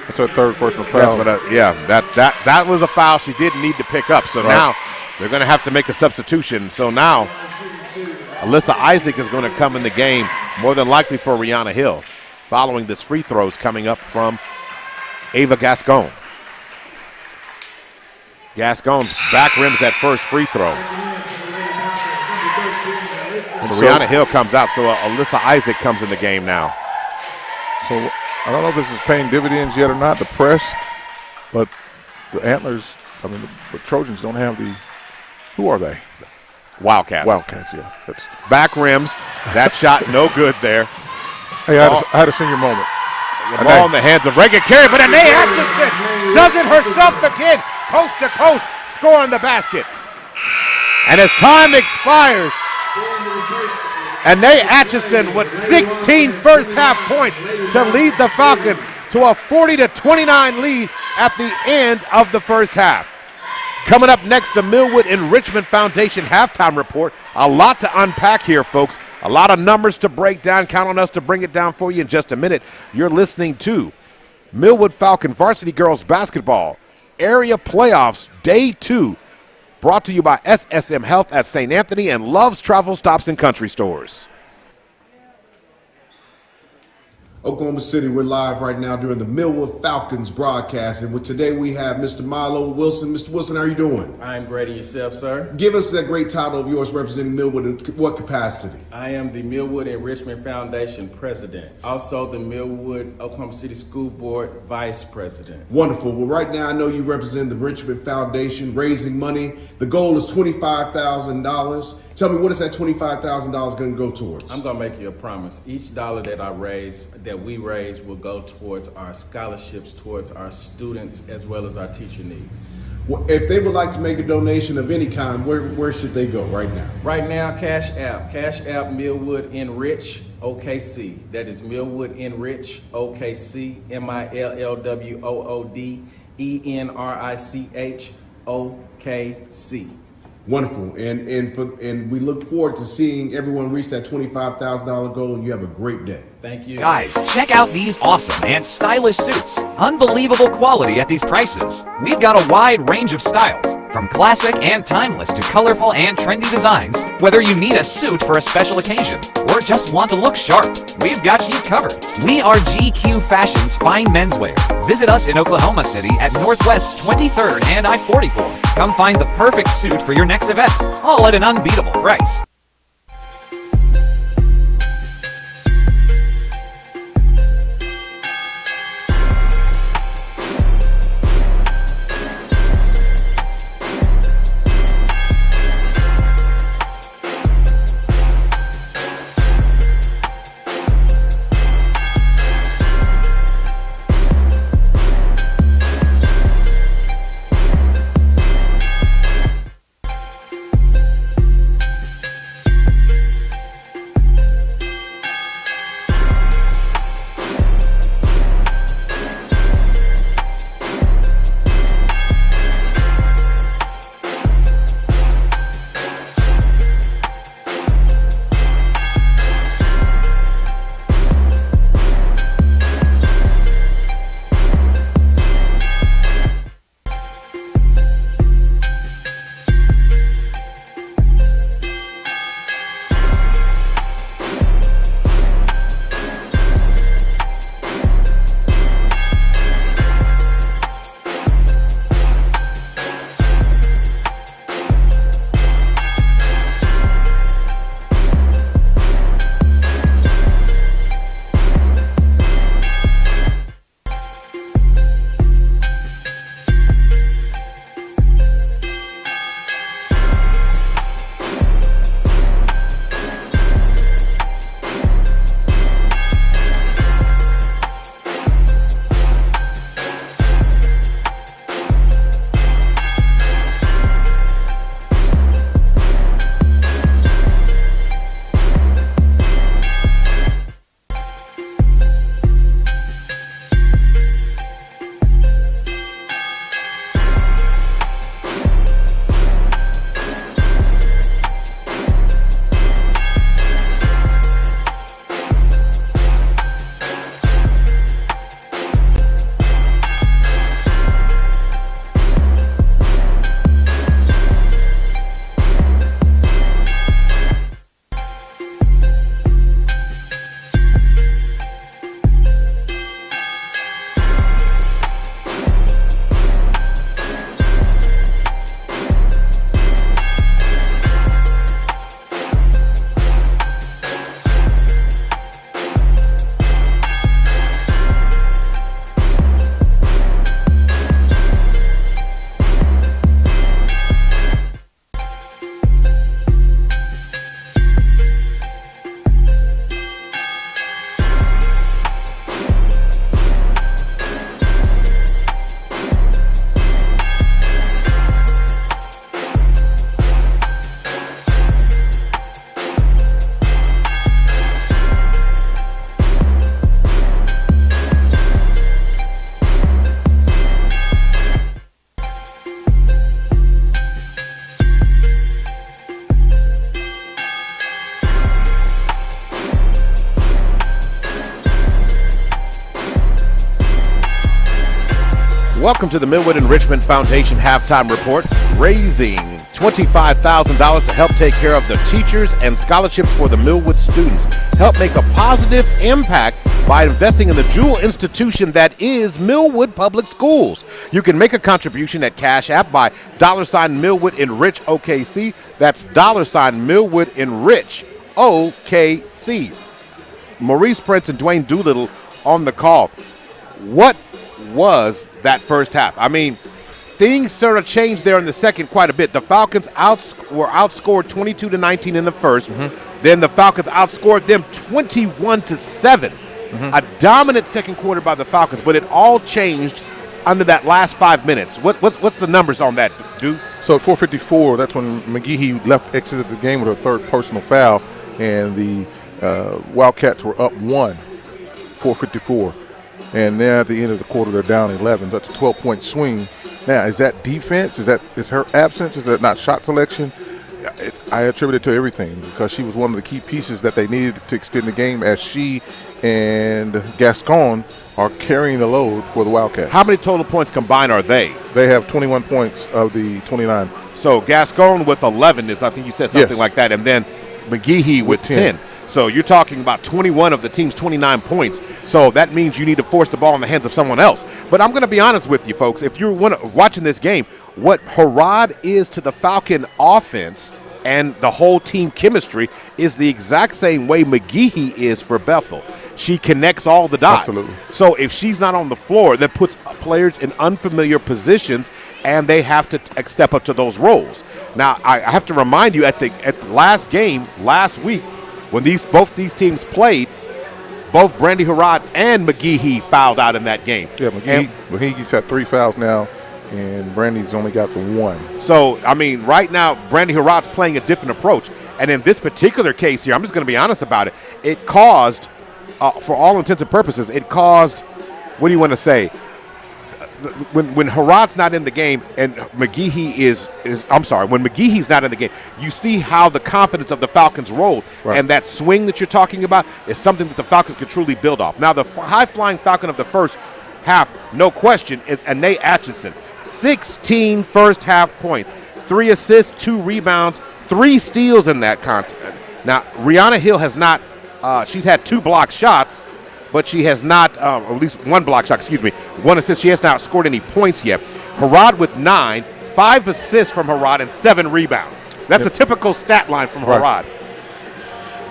That's her third personal foul. That was a foul she didn't need to pick up. So now they're going to have to make a substitution. So now Alyssa Isaac is going to come in the game, more than likely for Rihanna Hill, following this free throws coming up from Ava Gascon. Gascon's back rims that first free throw. So Rihanna Hill comes out, so Alyssa Isaac comes in the game now. So I don't know if this is paying dividends yet or not, the press, but the Antlers, the Trojans don't have the, who are they? Wildcats. Wildcats, yeah. That's, back rims, that shot no good there. Hey, I had a senior moment. The ball in the hands of Reagan Carey, but Anae Atchison does it herself again. Coast to coast, scoring the basket. And as time expires, Anae Atchison with 16 first half points to lead the Falcons to a 40-29 lead at the end of the first half. Coming up next, the Millwood and Richmond Foundation halftime report. A lot to unpack here, folks. A lot of numbers to break down. Count on us to bring it down for you in just a minute. You're listening to Millwood Falcon Varsity Girls Basketball Area Playoffs Day 2, brought to you by SSM Health at St. Anthony and Love's Travel Stops and Country Stores. Oklahoma City, we're live right now during the Millwood Falcons broadcast, and today we have Mr. Milo Wilson. Mr. Wilson, how are you doing? I'm great, and yourself, sir? Give us that great title of yours representing Millwood in what capacity? I am the Millwood and Richmond Foundation president, also the Millwood Oklahoma City School Board vice president. Wonderful. Well, right now I know you represent the Richmond Foundation, raising money. The goal is $25,000. Tell me, what is that $25,000 going to go towards? I'm going to make you a promise. Each dollar that we raise will go towards our scholarships, towards our students, as well as our teacher needs. Well, if they would like to make a donation of any kind, where should they go right now? Right now, Cash App Millwood Enrich OKC. That is Millwood Enrich OKC, MILLWOOD ENRICH OKC. Wonderful, and we look forward to seeing everyone reach that $25,000 goal, and you have a great day. Thank you. Guys, check out these awesome and stylish suits. Unbelievable quality at these prices. We've got a wide range of styles, from classic and timeless to colorful and trendy designs. Whether you need a suit for a special occasion or just want to look sharp, we've got you covered. We are GQ Fashion's fine menswear. Visit us in Oklahoma City at Northwest 23rd and I-44. Come find the perfect suit for your next event, all at an unbeatable price. Welcome to the Millwood and Richmond Foundation Halftime Report, raising $25,000 to help take care of the teachers and scholarships for the Millwood students. Help make a positive impact by investing in the jewel institution that is Millwood Public Schools. You can make a contribution at Cash App by $Millwood Enrich OKC. That's $Millwood Enrich OKC. Maurice Prince and Dwayne Doolittle on the call. What was that first half? I mean, things sort of changed there in the second quite a bit. The Falcons were outscored 22-19 in the first. Then the Falcons outscored them 21-7. A dominant second quarter by the Falcons, but it all changed under that last 5 minutes. What's the numbers on that, dude? So at 4:54, that's when McGehee exited the game with her third personal foul, and the Wildcats were up 1, 4:54. And then at the end of the quarter, they're down 11. That's a 12-point swing. Now, is that defense? Is her absence? Is that not shot selection? I attribute it to everything, because she was one of the key pieces that they needed to extend the game, as she and Gascon are carrying the load for the Wildcats. How many total points combined are they? They have 21 points of the 29. So Gascon with 11 is, I think you said something like that, and then McGehee with 10. So you're talking about 21 of the team's 29 points. So that means you need to force the ball in the hands of someone else. But I'm going to be honest with you, folks. If you're watching this game, what Harrod is to the Falcon offense and the whole team chemistry is the exact same way McGehee is for Bethel. She connects all the dots. Absolutely. So if she's not on the floor, that puts players in unfamiliar positions, and they have to step up to those roles. Now, I have to remind you, at the last game last week, when both these teams played, both Brandy Harrod and McGehee fouled out in that game. Yeah, McGehee's had 3 fouls now, and Brandy's only got the 1. So, I mean, right now, Brandy Harrod's playing a different approach. And in this particular case here, I'm just going to be honest about it, it caused, for all intents and purposes, what do you want to say? When Harrod's not in the game and McGehee when McGehee's not in the game, you see how the confidence of the Falcons rolled. Right. And that swing that you're talking about is something that the Falcons could truly build off. Now, the high-flying Falcon of the first half, no question, is Anae Atchison. 16 first-half points, 3 assists, 2 rebounds, 3 steals in that contest. Now, Rihanna Hill has not she's had 2 block shots, but she has not, or at least 1 block shot, 1 assist. She has not scored any points yet. Harrod with 9, 5 assists from Harrod, and 7 rebounds. That's a typical stat line from Harrod.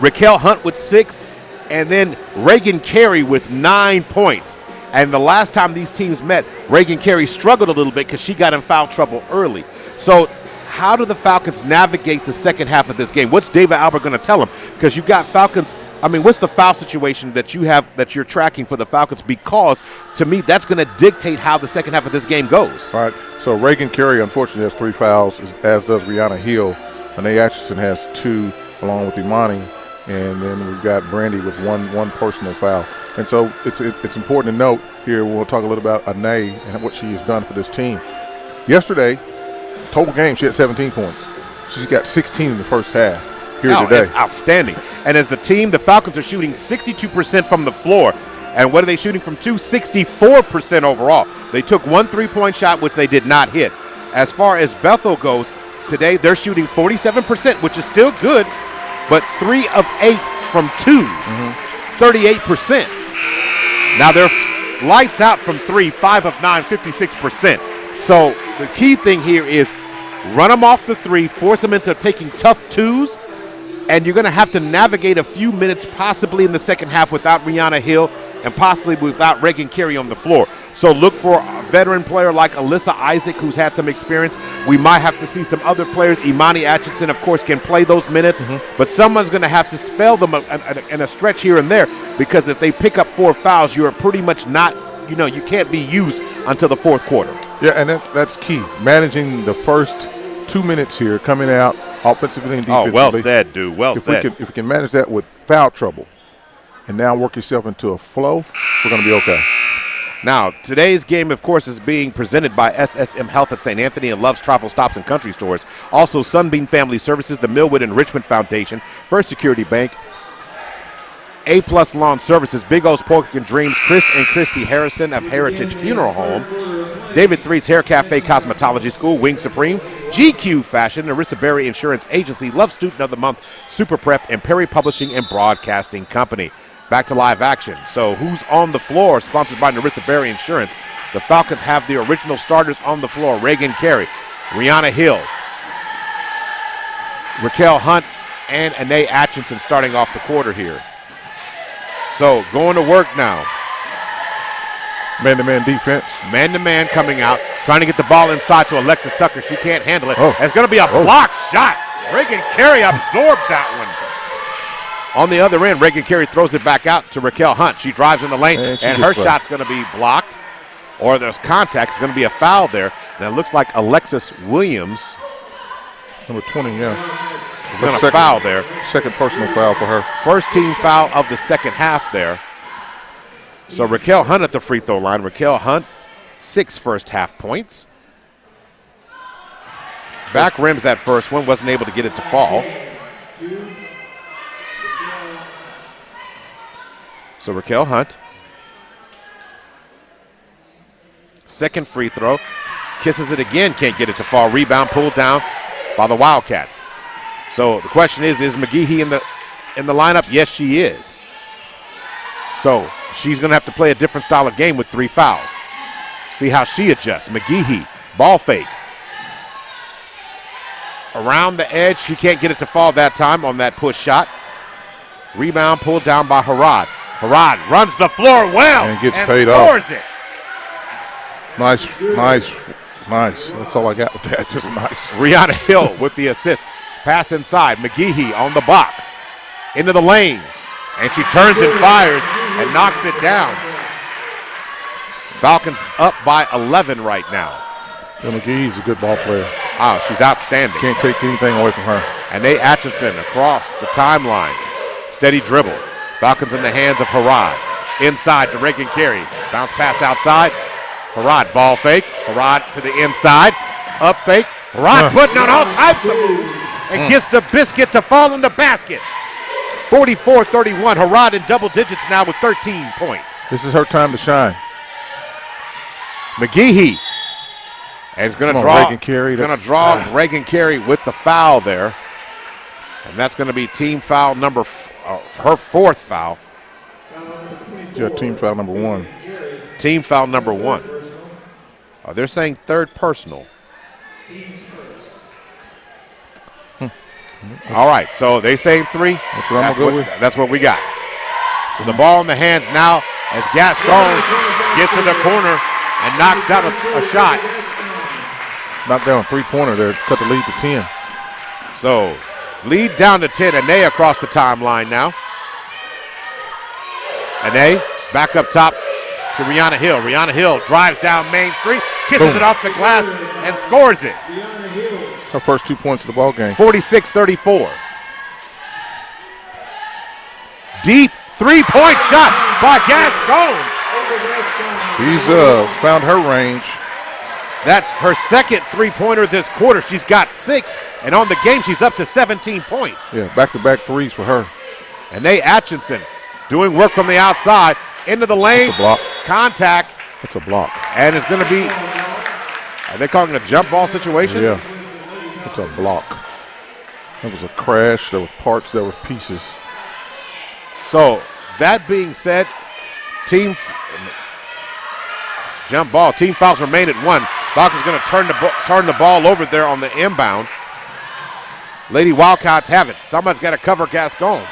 Raquel Hunt with 6, and then Reagan Carey with 9 points. And the last time these teams met, Reagan Carey struggled a little bit because she got in foul trouble early. So how do the Falcons navigate the second half of this game? What's David Albert going to tell them? Because you've got Falcons. I mean, what's the foul situation that you're tracking for the Falcons? Because, to me, that's going to dictate how the second half of this game goes. All right. So Reagan Carey, unfortunately, has 3 fouls, as does Rihanna Hill. Anae Atchison has 2, along with Imani. And then we've got Brandy with one personal foul. And so it's important to note here, we'll talk a little about Anae and what she has done for this team. Yesterday, total game, she had 17 points. She's got 16 in the first half. Today. It's outstanding. And as the team, the Falcons are shooting 62% from the floor. And what are they shooting from 64% overall. They took 1 3-point shot, which they did not hit. As far as Bethel goes, today they're shooting 47%, which is still good, but 3 of 8 from 2s, 38%. Now they're lights out from 3, 5 of 9, 56%. So the key thing here is run them off the 3, force them into taking tough 2s, and you're going to have to navigate a few minutes possibly in the second half without Rihanna Hill and possibly without Reagan Carey on the floor. So look for a veteran player like Alyssa Isaac, who's had some experience. We might have to see some other players. Imani Atchison, of course, can play those minutes, but someone's going to have to spell them in a stretch here and there, because if they pick up 4 fouls, you're pretty much not, you can't be used until the fourth quarter. Yeah, and that's key. Managing the first 2 minutes here, coming out offensively and defensively. Oh, well said, dude. Well said. If we can manage that with foul trouble and now work yourself into a flow, we're going to be okay. Now, today's game, of course, is being presented by SSM Health at St. Anthony and Love's Travel Stops and Country Stores. Also, Sunbeam Family Services, the Millwood and Richmond Foundation, First Security Bank, A-Plus Lawn Services, Big O's Pork and Dreams, Chris and Christy Harrison of Heritage Funeral Home, David Threed's Hair Cafe Cosmetology School, Wing Supreme, GQ Fashion, Arissa Berry Insurance Agency, Love Student of the Month, Super Prep, and Perry Publishing and Broadcasting Company. Back to live action. So who's on the floor? Sponsored by Arissa Berry Insurance. The Falcons have the original starters on the floor. Reagan Carey, Rihanna Hill, Raquel Hunt, and Anae Atchison starting off the quarter here. So going to work now. Man-to-man defense. Man-to-man coming out, trying to get the ball inside to Alexis Tucker. She can't handle it. Oh. It's going to be a blocked shot. Reagan Carey absorbed that one. On the other end, Reagan Carey throws it back out to Raquel Hunt. She drives in the lane, and her shot's going to be blocked, or there's contact. It's going to be a foul there. And it looks like Alexis Williams, number 20, yeah, is going to foul there. Second personal foul for her. First team foul of the second half there. So Raquel Hunt at the free throw line. Raquel Hunt, 6 first half points. Back rims that first one, wasn't able to get it to fall. So Raquel Hunt, second free throw, kisses it again, can't get it to fall. Rebound pulled down by the Wildcats. So the question is McGehee in the lineup? Yes, she is. So she's going to have to play a different style of game with 3 fouls. See how she adjusts. McGehee, ball fake. Around the edge, she can't get it to fall that time on that push shot. Rebound pulled down by Harrod. Harrod runs the floor well and gets and paid scores off. It. Nice. That's all I got with that. Just nice. Rihanna Hill with the assist. Pass inside. McGehee on the box. Into the lane. And she turns and fires and knocks it down. Falcons up by 11 right now. Yeah, McGee's a good ball player. Wow, she's outstanding. Can't take anything away from her. And Anae Atchison across the timeline. Steady dribble. Falcons in the hands of Harrod. Inside to Reagan Carey. Bounce pass outside. Harrod ball fake. Harrod to the inside. Up fake. Harrod putting on all types of moves and gets the biscuit to fall in the basket. 44-31. Harrod in double digits now with 13 points. This is her time to shine. McGehee. And it's going to draw Reagan Carey. Reagan Carey with the foul there. And that's going to be team foul number her 4th foul. Yeah, team foul number 1. Team foul number 1. They're saying 3rd personal. All right, so they saying 3. That's what we got. So the ball in the hands now as Gascon gets in the corner and knocks down a shot. Knocked down a 3-pointer there, cut the lead to 10. So lead down to 10. Anae across the timeline now. Anae back up top to Rihanna Hill. Rihanna Hill drives down Main Street, kisses it off the glass, and scores it. Her first 2 points of the ball game. 46-34. Deep 3-point shot by Gascon. She's found her range. That's her second 3-pointer this quarter. She's got 6, and on the game she's up to 17 points. Yeah, back-to-back threes for her. Anae Atchison doing work from the outside. Into the lane. That's a block. Contact. It's a block. And it's going to be, are they calling it a jump ball situation? Yeah. It's a block. There was a crash. There was parts. There was pieces. So that being said, jump ball. Team fouls remain at 1. Falcons going to turn the ball over there on the inbound. Lady Wildcats have it. Somebody's got to cover Gascon.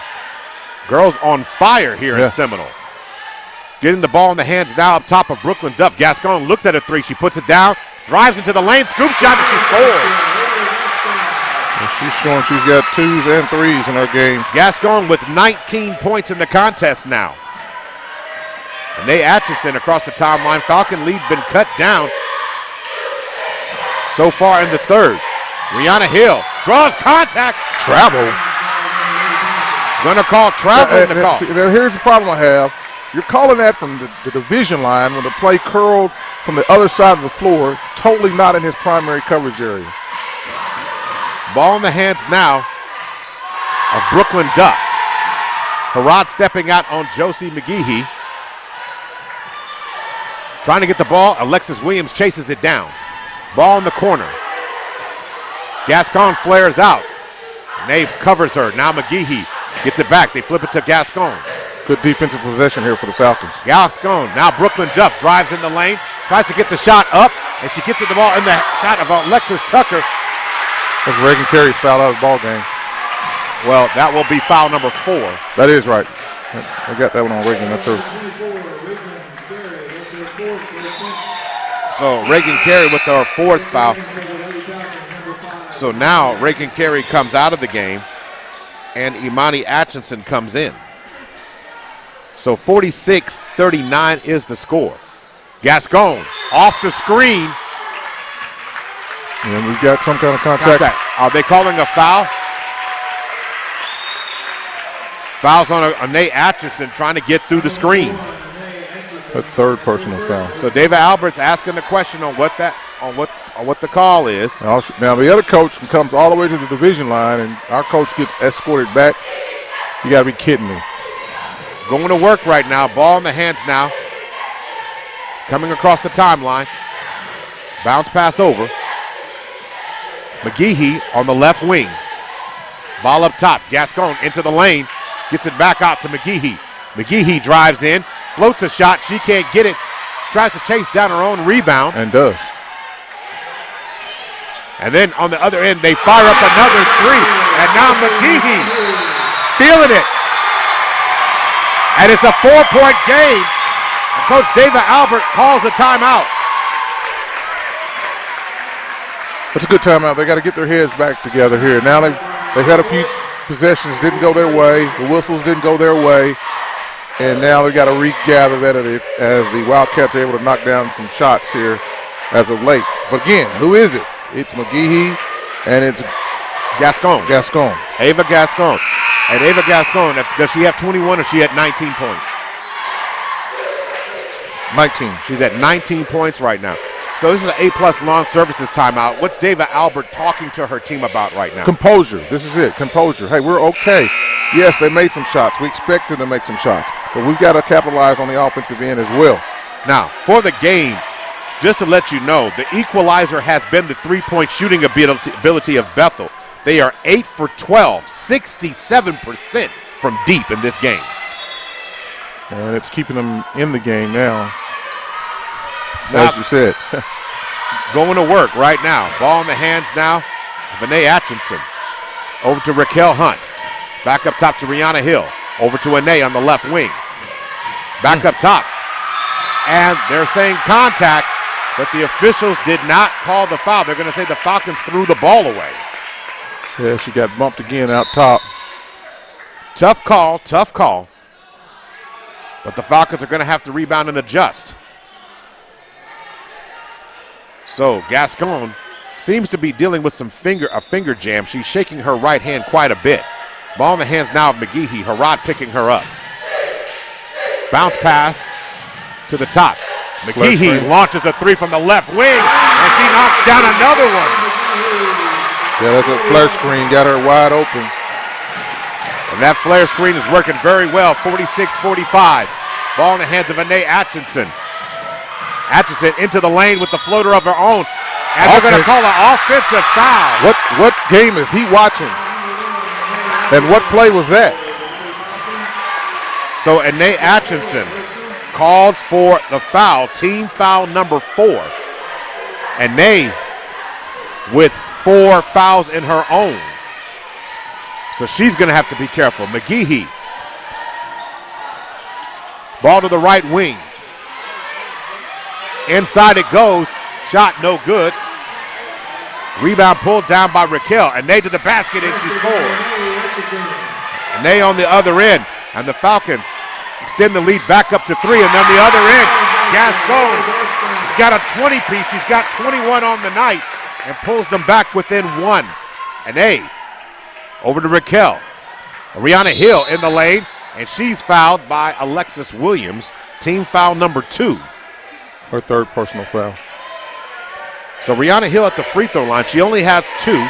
Girls on fire here in Seminole. Getting the ball in the hands now up top of Brooklyn Duff. Gascon looks at a 3. She puts it down, drives into the lane, scoop shot, and she scores. And she's showing she's got 2s and 3s in her game. Gascon with 19 points in the contest now. Anae Atchison across the timeline. Falcon lead been cut down so far in the 3rd. Rihanna Hill draws contact. Travel. Gonna call travel in the call. Here's the problem I have. You're calling that from the division line when the play curled from the other side of the floor, totally not in his primary coverage area. Ball in the hands now of Brooklyn Duff. Harrod stepping out on Josie McGehee. Trying to get the ball. Alexis Williams chases it down. Ball in the corner. Gascon flares out. Nave covers her. Now McGehee gets it back. They flip it to Gascon. Good defensive possession here for the Falcons. Gascon. Now Brooklyn Duff drives in the lane. Tries to get the shot up. And she gets it the ball in the shot of Alexis Tucker. That's Reagan Carey's foul out of the ball game. Well, that will be foul number 4. That is right. I got that one on Reagan. That's her. So Reagan Carey with her 4th foul. So now Reagan Carey comes out of the game and Imani Atchison comes in. So 46-39 is the score. Gascon off the screen. And we've got some kind of contact. Are they calling a foul? Fouls on Anae Atchison trying to get through the screen. A 3rd personal foul. So David Albert's asking the question on what the call is. Now the other coach comes all the way to the division line, and our coach gets escorted back. You got to be kidding me. Going to work right now. Ball in the hands now. Coming across the timeline. Bounce pass over. McGehee on the left wing. Ball up top. Gascon into the lane. Gets it back out to McGehee. McGehee drives in. Floats a shot. She can't get it. Tries to chase down her own rebound. And does. And then on the other end, they fire up another 3. And now McGehee feeling it. And it's a 4-point game. And Coach David Albert calls a timeout. That's a good timeout. They got to get their heads back together here. Now they've had a few possessions, didn't go their way. The whistles didn't go their way. And now they've got to regather that as the Wildcats are able to knock down some shots here as of late. But again, who is it? It's McGehee and it's Gascon. Ava Gascon. And Ava Gascon, does she have 21 or she at 19 points? 19. She's at 19 points right now. So this is an A+ lawn services timeout. What's David Albert talking to her team about right now? Composure. This is it. Composure. Hey, we're okay. Yes, they made some shots. We expected them to make some shots. But we've got to capitalize on the offensive end as well. Now, for the game, just to let you know, the equalizer has been the 3-point shooting ability of Bethel. They are 8 for 12, 67% from deep in this game. And it's keeping them in the game now, as you said. Going to work right now. Ball in the hands now. Vinay Atchison. Over to Raquel Hunt. Back up top to Rihanna Hill. Over to Anae on the left wing. Back up top. And they're saying contact, but the officials did not call the foul. They're going to say the Falcons threw the ball away. Yeah, she got bumped again out top. Tough call. But the Falcons are going to have to rebound and adjust. So Gascon seems to be dealing with a finger jam. She's shaking her right hand quite a bit. Ball in the hands now of McGehee. Harrod picking her up. Bounce pass to the top. McGehee launches a 3 from the left wing, and she knocks down another one. Yeah, that's a flare screen. Got her wide open. And that flare screen is working very well. 46-45. Ball in the hands of Anae Atchison. Atchison into the lane with the floater of her own. And they're going to call an offensive foul. What game is he watching? And what play was that? So Anae Atchison called for the foul, team foul number 4. Anae with 4 fouls in her own. So she's going to have to be careful. McGehee. Ball to the right wing. Inside it goes. Shot no good. Rebound pulled down by Raquel. Anae to the basket and she scores. Anae on the other end. And the Falcons extend the lead back up to 3. And on the other end, Gascon has got a 20-piece. She's got 21 on the night and pulls them back within 1. Anae over to Raquel. Rihanna Hill in the lane. And she's fouled by Alexis Williams. Team foul number 2. Her 3rd personal foul. So Rihanna Hill at the free throw line. She only has 2.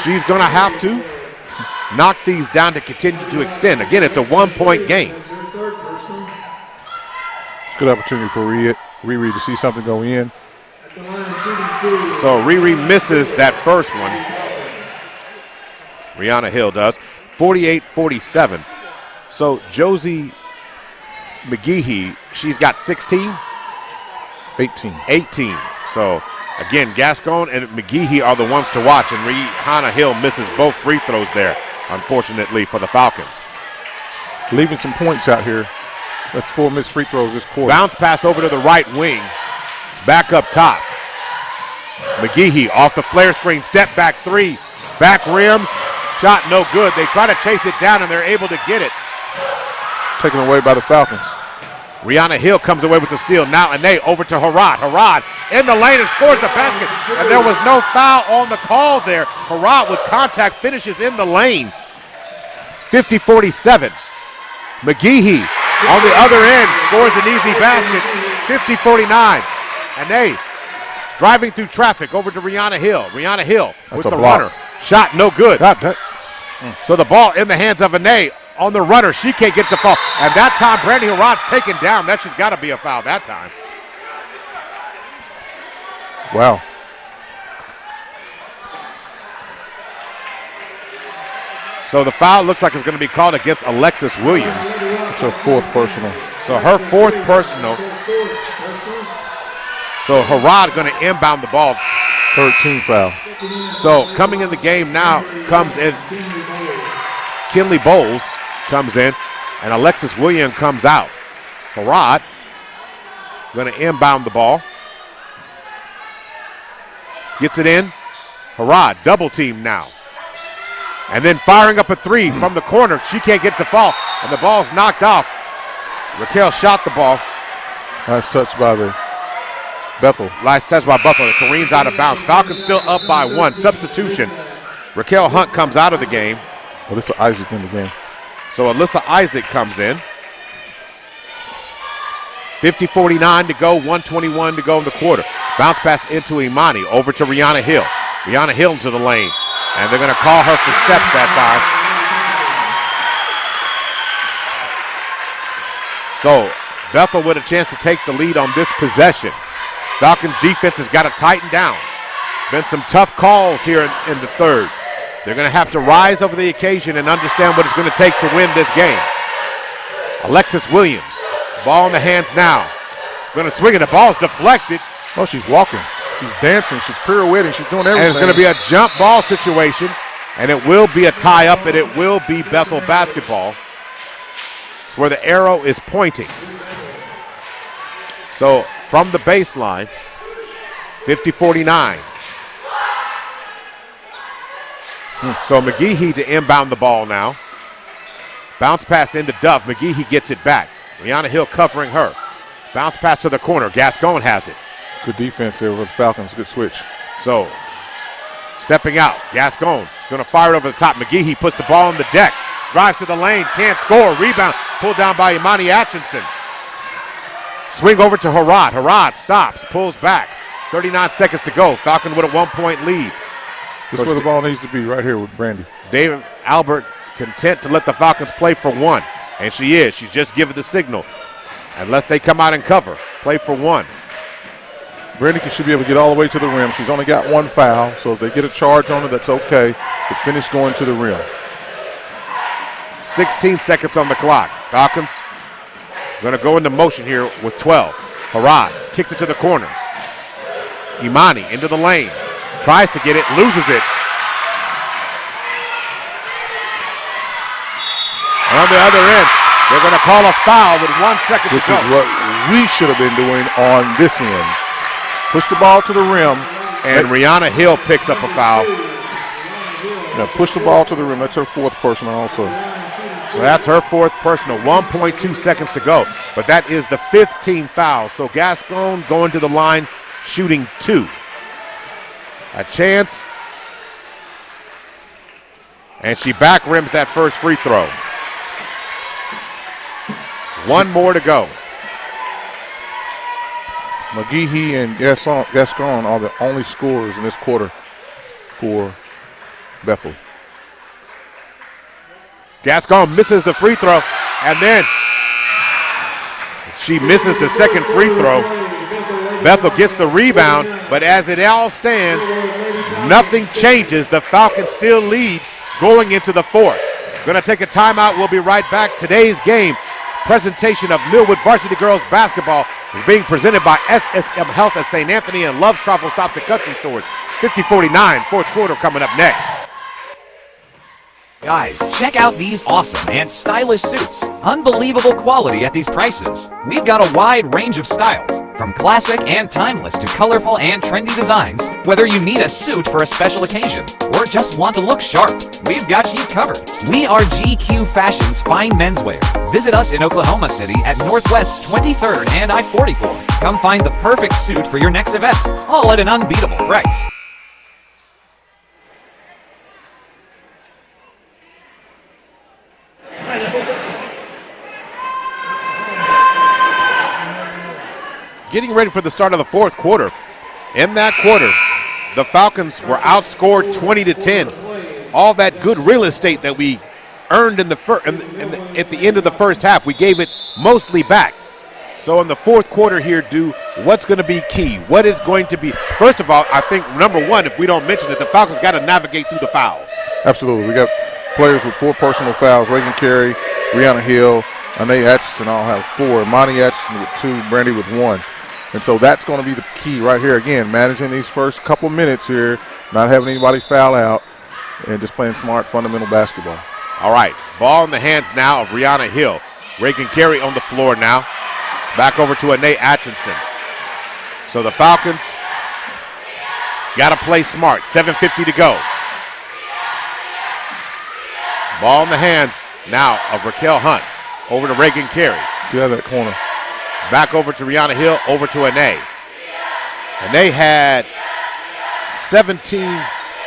She's going to have to knock these down to continue to extend. Again, it's a 1-point game. Good Good opportunity for Riri to see something go in. So Riri misses that first one. Rihanna Hill does. 48-47. So Josie McGehee, she's got 16? 18. So again, Gascon and McGehee are the ones to watch, and Rihanna Hill misses both free throws there, unfortunately for the Falcons. Leaving some points out here. That's 4 missed free throws this quarter. Bounce pass over to the right wing. Back up top. McGehee off the flare screen, step back three. Back rims, shot no good. They try to chase it down and they're able to get it. Taken away by the Falcons. Rihanna Hill comes away with the steal. Now Ane over to Harad. Harad in the lane and scores the basket. And there was no foul on the call there. Harad with contact finishes in the lane. 50-47. McGehee on the other end scores an easy basket. 50-49. Ane driving through traffic over to Rihanna Hill. Rihanna Hill with the runner. Shot no good. So the ball in the hands of Ane. On the runner, she can't get the foul. And that time, Brandy Harad's taken down. That should got to be a foul that time. Wow. So the foul looks like it's going to be called against Alexis Williams. It's her 4th personal. So her 4th personal. So Harad going to inbound the ball. 13 foul. So coming in the game now comes in Kinley Bowles. Comes in, and Alexis Williams comes out. Harad going to inbound the ball. Gets it in. Harad, double team now. And then firing up a three from the corner. She can't get the fall, and the ball's knocked off. Raquel shot the ball. Nice touch by the Bethel. Nice touch by Bethel. It careens out of bounds. Falcons still up by 1. Substitution. Raquel Hunt comes out of the game. Alyssa Isaac in the game. So Alyssa Isaac comes in. 50-49 to go, 1:21 to go in the quarter. Bounce pass into Imani, over to Rihanna Hill. Rihanna Hill into the lane. And they're going to call her for steps that time. So Bethel with a chance to take the lead on this possession. Falcons defense has got to tighten down. Been some tough calls here in the third. They're going to have to rise over the occasion and understand what it's going to take to win this game. Alexis Williams, ball in the hands now. Going to swing it. The ball's deflected. Oh, she's walking. She's dancing. She's pirouetting. She's doing everything. And it's going to be a jump ball situation, and it will be a tie-up, and it will be Bethel basketball. It's where the arrow is pointing. So from the baseline, 50-49. So McGehee to inbound the ball now. Bounce pass into Duff. McGehee gets it back. Rihanna Hill covering her. Bounce pass to the corner. Gascon has it. Good defense there with the Falcons. Good switch. So stepping out. Gascon is going to fire it over the top. McGehee puts the ball on the deck. Drives to the lane. Can't score. Rebound. Pulled down by Imani Atchison. Swing over to Harad. Harad stops. Pulls back. 39 seconds to go. Falcon with a 1-point lead. This is where the ball needs to be, right here with Brandy. David Albert content to let the Falcons play for 1. And she is. She's just given the signal. Unless they come out and cover. Play for 1. Brandy should be able to get all the way to the rim. She's only got 1 foul, so if they get a charge on her, that's okay. But finish going to the rim. 16 seconds on the clock. Falcons going to go into motion here with 12. Harad kicks it to the corner. Imani into the lane. Tries to get it, loses it. And on the other end, they're going to call a foul with 1 second to go. Which is what we should have been doing on this end. Push the ball to the rim. And Rihanna Hill picks up a foul. Now push the ball to the rim. That's her 4th personal also. So that's her 4th personal. 1.2 seconds to go. But that is the 15th foul. So Gascon going to the line, shooting 2. A chance. And she back rims that first free throw. 1 more to go. McGehee and Gascon are the only scorers in this quarter for Bethel. Gascon misses the free throw, and then She misses the second free throw. Bethel gets the rebound, but as it all stands, nothing changes. The Falcons still lead going into the fourth. Going to take a timeout. We'll be right back. Today's game, presentation of Millwood Varsity Girls Basketball, is being presented by SSM Health at St. Anthony and Love's Truffle Stops at Country Stores. 50-49, fourth quarter coming up next. Guys, check out these awesome and stylish suits. Unbelievable quality at these prices. We've got a wide range of styles, from classic and timeless to colorful and trendy designs. Whether you need a suit for a special occasion or just want to look sharp, we've got you covered. We are GQ Fashion's fine menswear. Visit us in Oklahoma City at Northwest 23rd and I-44. Come find the perfect suit for your next event, all at an unbeatable price. Getting ready for the start of the fourth quarter. In that quarter, the Falcons were outscored 20-10. All that good real estate that we earned at the end of the first half, we gave it mostly back. So in the fourth quarter here, what's going to be key? What is going to be? First of all, I think number one, if we don't mention it, the Falcons got to navigate through the fouls. Absolutely. We got players with 4 personal fouls. Reagan Carey, Brianna Hill, Anae Atchison all have 4. Imani Atchison with 2, Brandy with 1. And so that's going to be the key right here. Again, managing these first couple minutes here, not having anybody foul out, and just playing smart, fundamental basketball. All right, ball in the hands now of Brianna Hill. Reagan Carey on the floor now. Back over to Anae Atchison. So the Falcons got to play smart. 7:50 to go. Ball in the hands now of Raquel Hunt. Over to Reagan Carey. Get out of that corner. Back over to Rihanna Hill, over to Anae. Anae had 17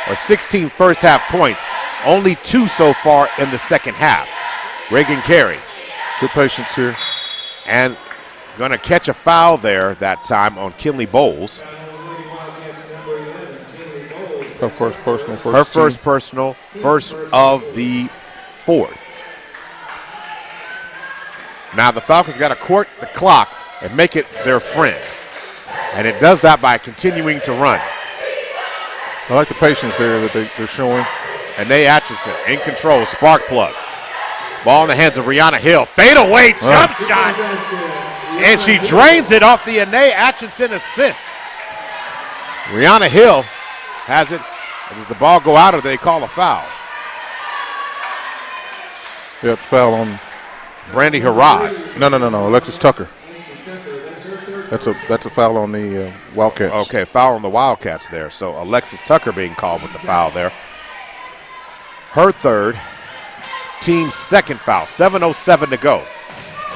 or 16 first half points, only 2 so far in the second half. Reagan Carey. Good patience here. And going to catch a foul there that time on Kinley Bowles. Her first personal. Her first personal, first of the fourth. Now the Falcons got to court the clock and make it their friend. And it does that by continuing to run. I like the patience there that they're showing. Anae Atchison in control, spark plug. Ball in the hands of Rihanna Hill. Fade away, jump shot. And she drains it off the Anae Atchison assist. Rihanna Hill has it. And does the ball go out or they call a foul? Yep, foul on Brandy Harrod. No. Alexis Tucker. That's a foul on the Wildcats. Okay, foul on the Wildcats there. So Alexis Tucker being called with the foul there. Her third, team's second foul. 7:07 to go.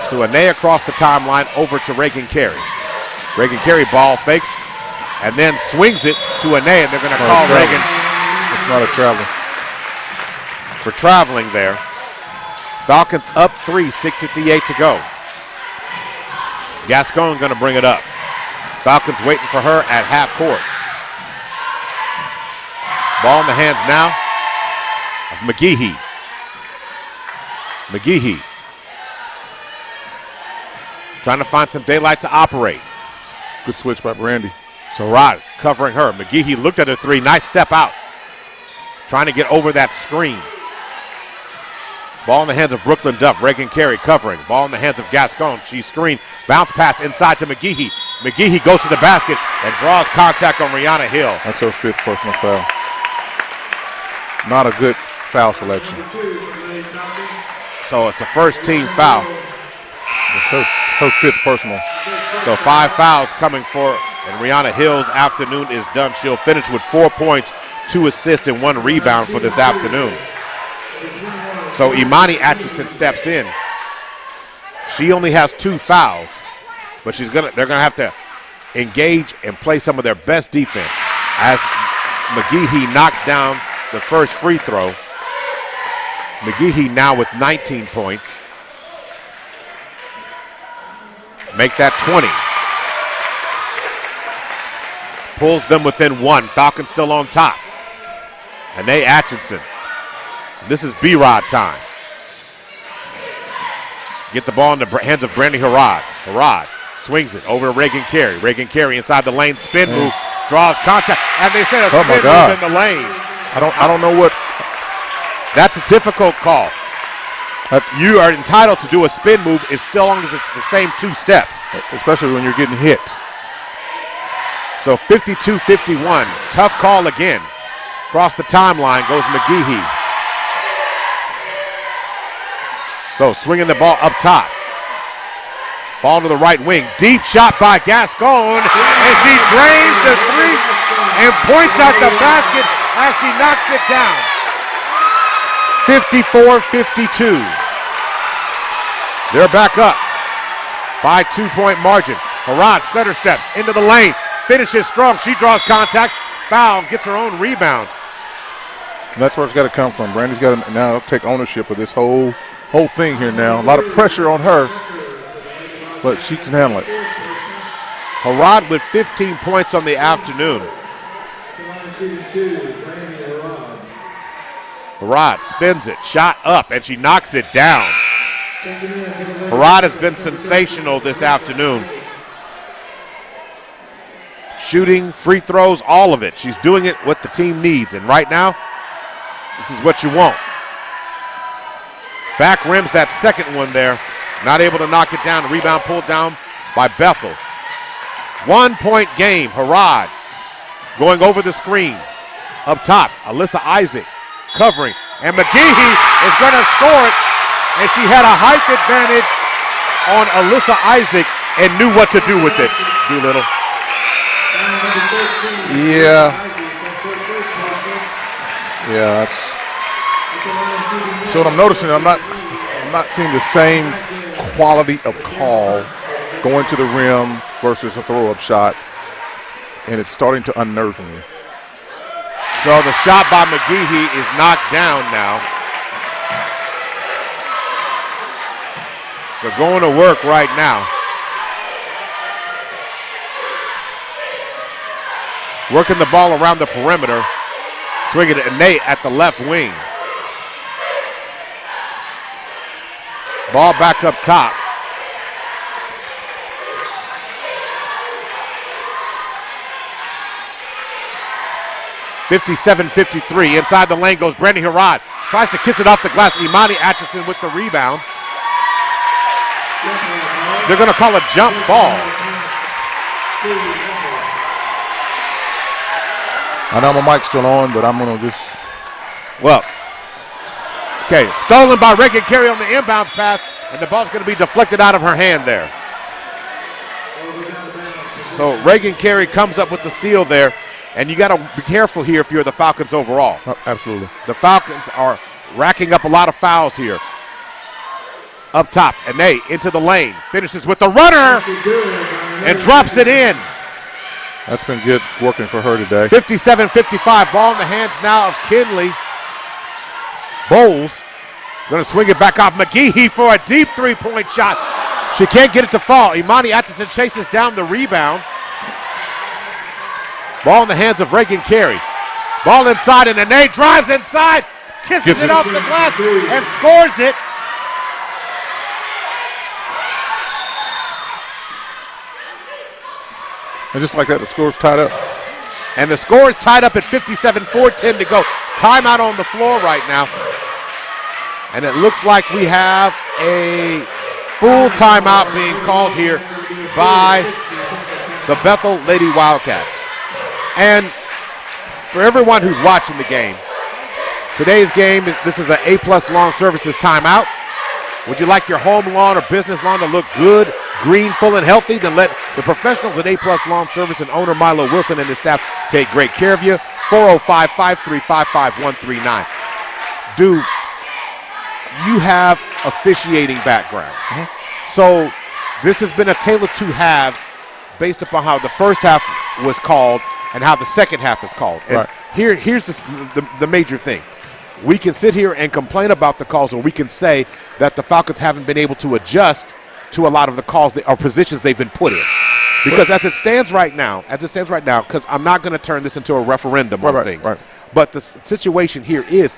So Anae across the timeline over to Reagan Carey. Reagan Carey ball fakes and then swings it to Anae, and they're going to call Reagan. It's not a travel. For traveling there. Falcons up 3, 6:58 to go. Gascon going to bring it up. Falcons waiting for her at half court. Ball in the hands now of McGehee. McGehee trying to find some daylight to operate. Good switch by Brandy. So Rod covering her. McGehee looked at her 3. Nice step out. Trying to get over that screen. Ball in the hands of Brooklyn Duff. Reagan Carey covering. Ball in the hands of Gascon. She's screened. Bounce pass inside to McGehee. McGehee goes to the basket and draws contact on Rihanna Hill. That's her 5th personal foul. Not a good foul selection. So it's a first team foul. It's her 5th personal. So 5 fouls coming for, and Rihanna Hill's afternoon is done. She'll finish with 4 points, 2 assists, and 1 rebound for this afternoon. So Imani Atchison steps in. She only has 2 fouls, but they're gonna have to engage and play some of their best defense as McGehee knocks down the first free throw. McGehee now with 19 points. Make that 20. Pulls them within 1. Falcons still on top. Anae Atchison. This is B-Rod time. Get the ball in the hands of Brandy Harrod. Harrod swings it over to Reagan Carey. Reagan Carey inside the lane, spin move, draws contact, and they said a spin move in the lane. I don't know what. That's a difficult call. You are entitled to do a spin move as long as it's the same 2 steps. Especially when you're getting hit. So 52-51, tough call again. Across the timeline goes McGehee. So swinging the ball up top. Ball to the right wing. Deep shot by Gascon. And she drains the 3 and points at the basket as she knocks it down. 54-52. They're back up by 2-point margin. Harrod stutter steps into the lane. Finishes strong. She draws contact. Foul. Gets her own rebound. And that's where it's got to come from. Brandy's got to now take ownership of this whole thing here now. A lot of pressure on her, but she can handle it. Harrod with 15 points on the afternoon. Harrod spins it, shot up, and she knocks it down. Harrod has been sensational this afternoon. Shooting, free throws, all of it. She's doing it what the team needs, and right now, this is what you want. Back rims that second one there. Not able to knock it down. Rebound pulled down by Bethel. 1-point game. Harrod going over the screen. Up top, Alyssa Isaac covering. And McGehee is going to score it. And she had a height advantage on Alyssa Isaac and knew what to do with it. Doolittle. Yeah, that's so what I'm noticing. I'm not seeing the same quality of call going to the rim versus a throw-up shot, and it's starting to unnerve me. So the shot by McGehee is knocked down now. So going to work right now. Working the ball around the perimeter. Swinging it to Nate at the left wing. Ball back up top. (57-53). Inside the lane goes Brandy Harrod. Tries to kiss it off the glass. Imani Atchison with the rebound. They're going to call a jump ball. I know my mic's still on, but I'm going to just. Well, okay, stolen by Reagan Carey on the inbounds pass, and the ball's going to be deflected out of her hand there. So Reagan Carey comes up with the steal there, and you got to be careful here if you're the Falcons overall. Absolutely. The Falcons are racking up a lot of fouls here. Up top, Ane into the lane, finishes with the runner, and drops it in. That's been good working for her today. 57-55, ball in the hands now of Kinley. Bowles going to swing it back off McGehee for a deep three-point shot. She can't get it to fall. Imani Atchison chases down the rebound. Ball in the hands of Reagan Carey. Ball inside, and Ane drives inside, kisses it off the glass, and scores it. And just like that, the score's tied up. And the score is tied up at 57, 4:10 to go. Timeout on the floor right now. And it looks like we have a full timeout being called here by the Bethel Lady Wildcats. And for everyone who's watching the game, today's game, this is an A+ Lawn Services timeout. Would you like your home lawn or business lawn to look good, green, full, and healthy? Then let the professionals at A+ Lawn Service and owner Milo Wilson and his staff take great care of you. 405-535-5139. Do you have officiating background? So this has been a tale of two halves based upon how the first half was called and how the second half is called. And here's the major thing. We can sit here and complain about the calls, or we can say that the Falcons haven't been able to adjust to a lot of the calls or positions they've been put in. Because as it stands right now, because I'm not going to turn this into a referendum on things, but the situation here is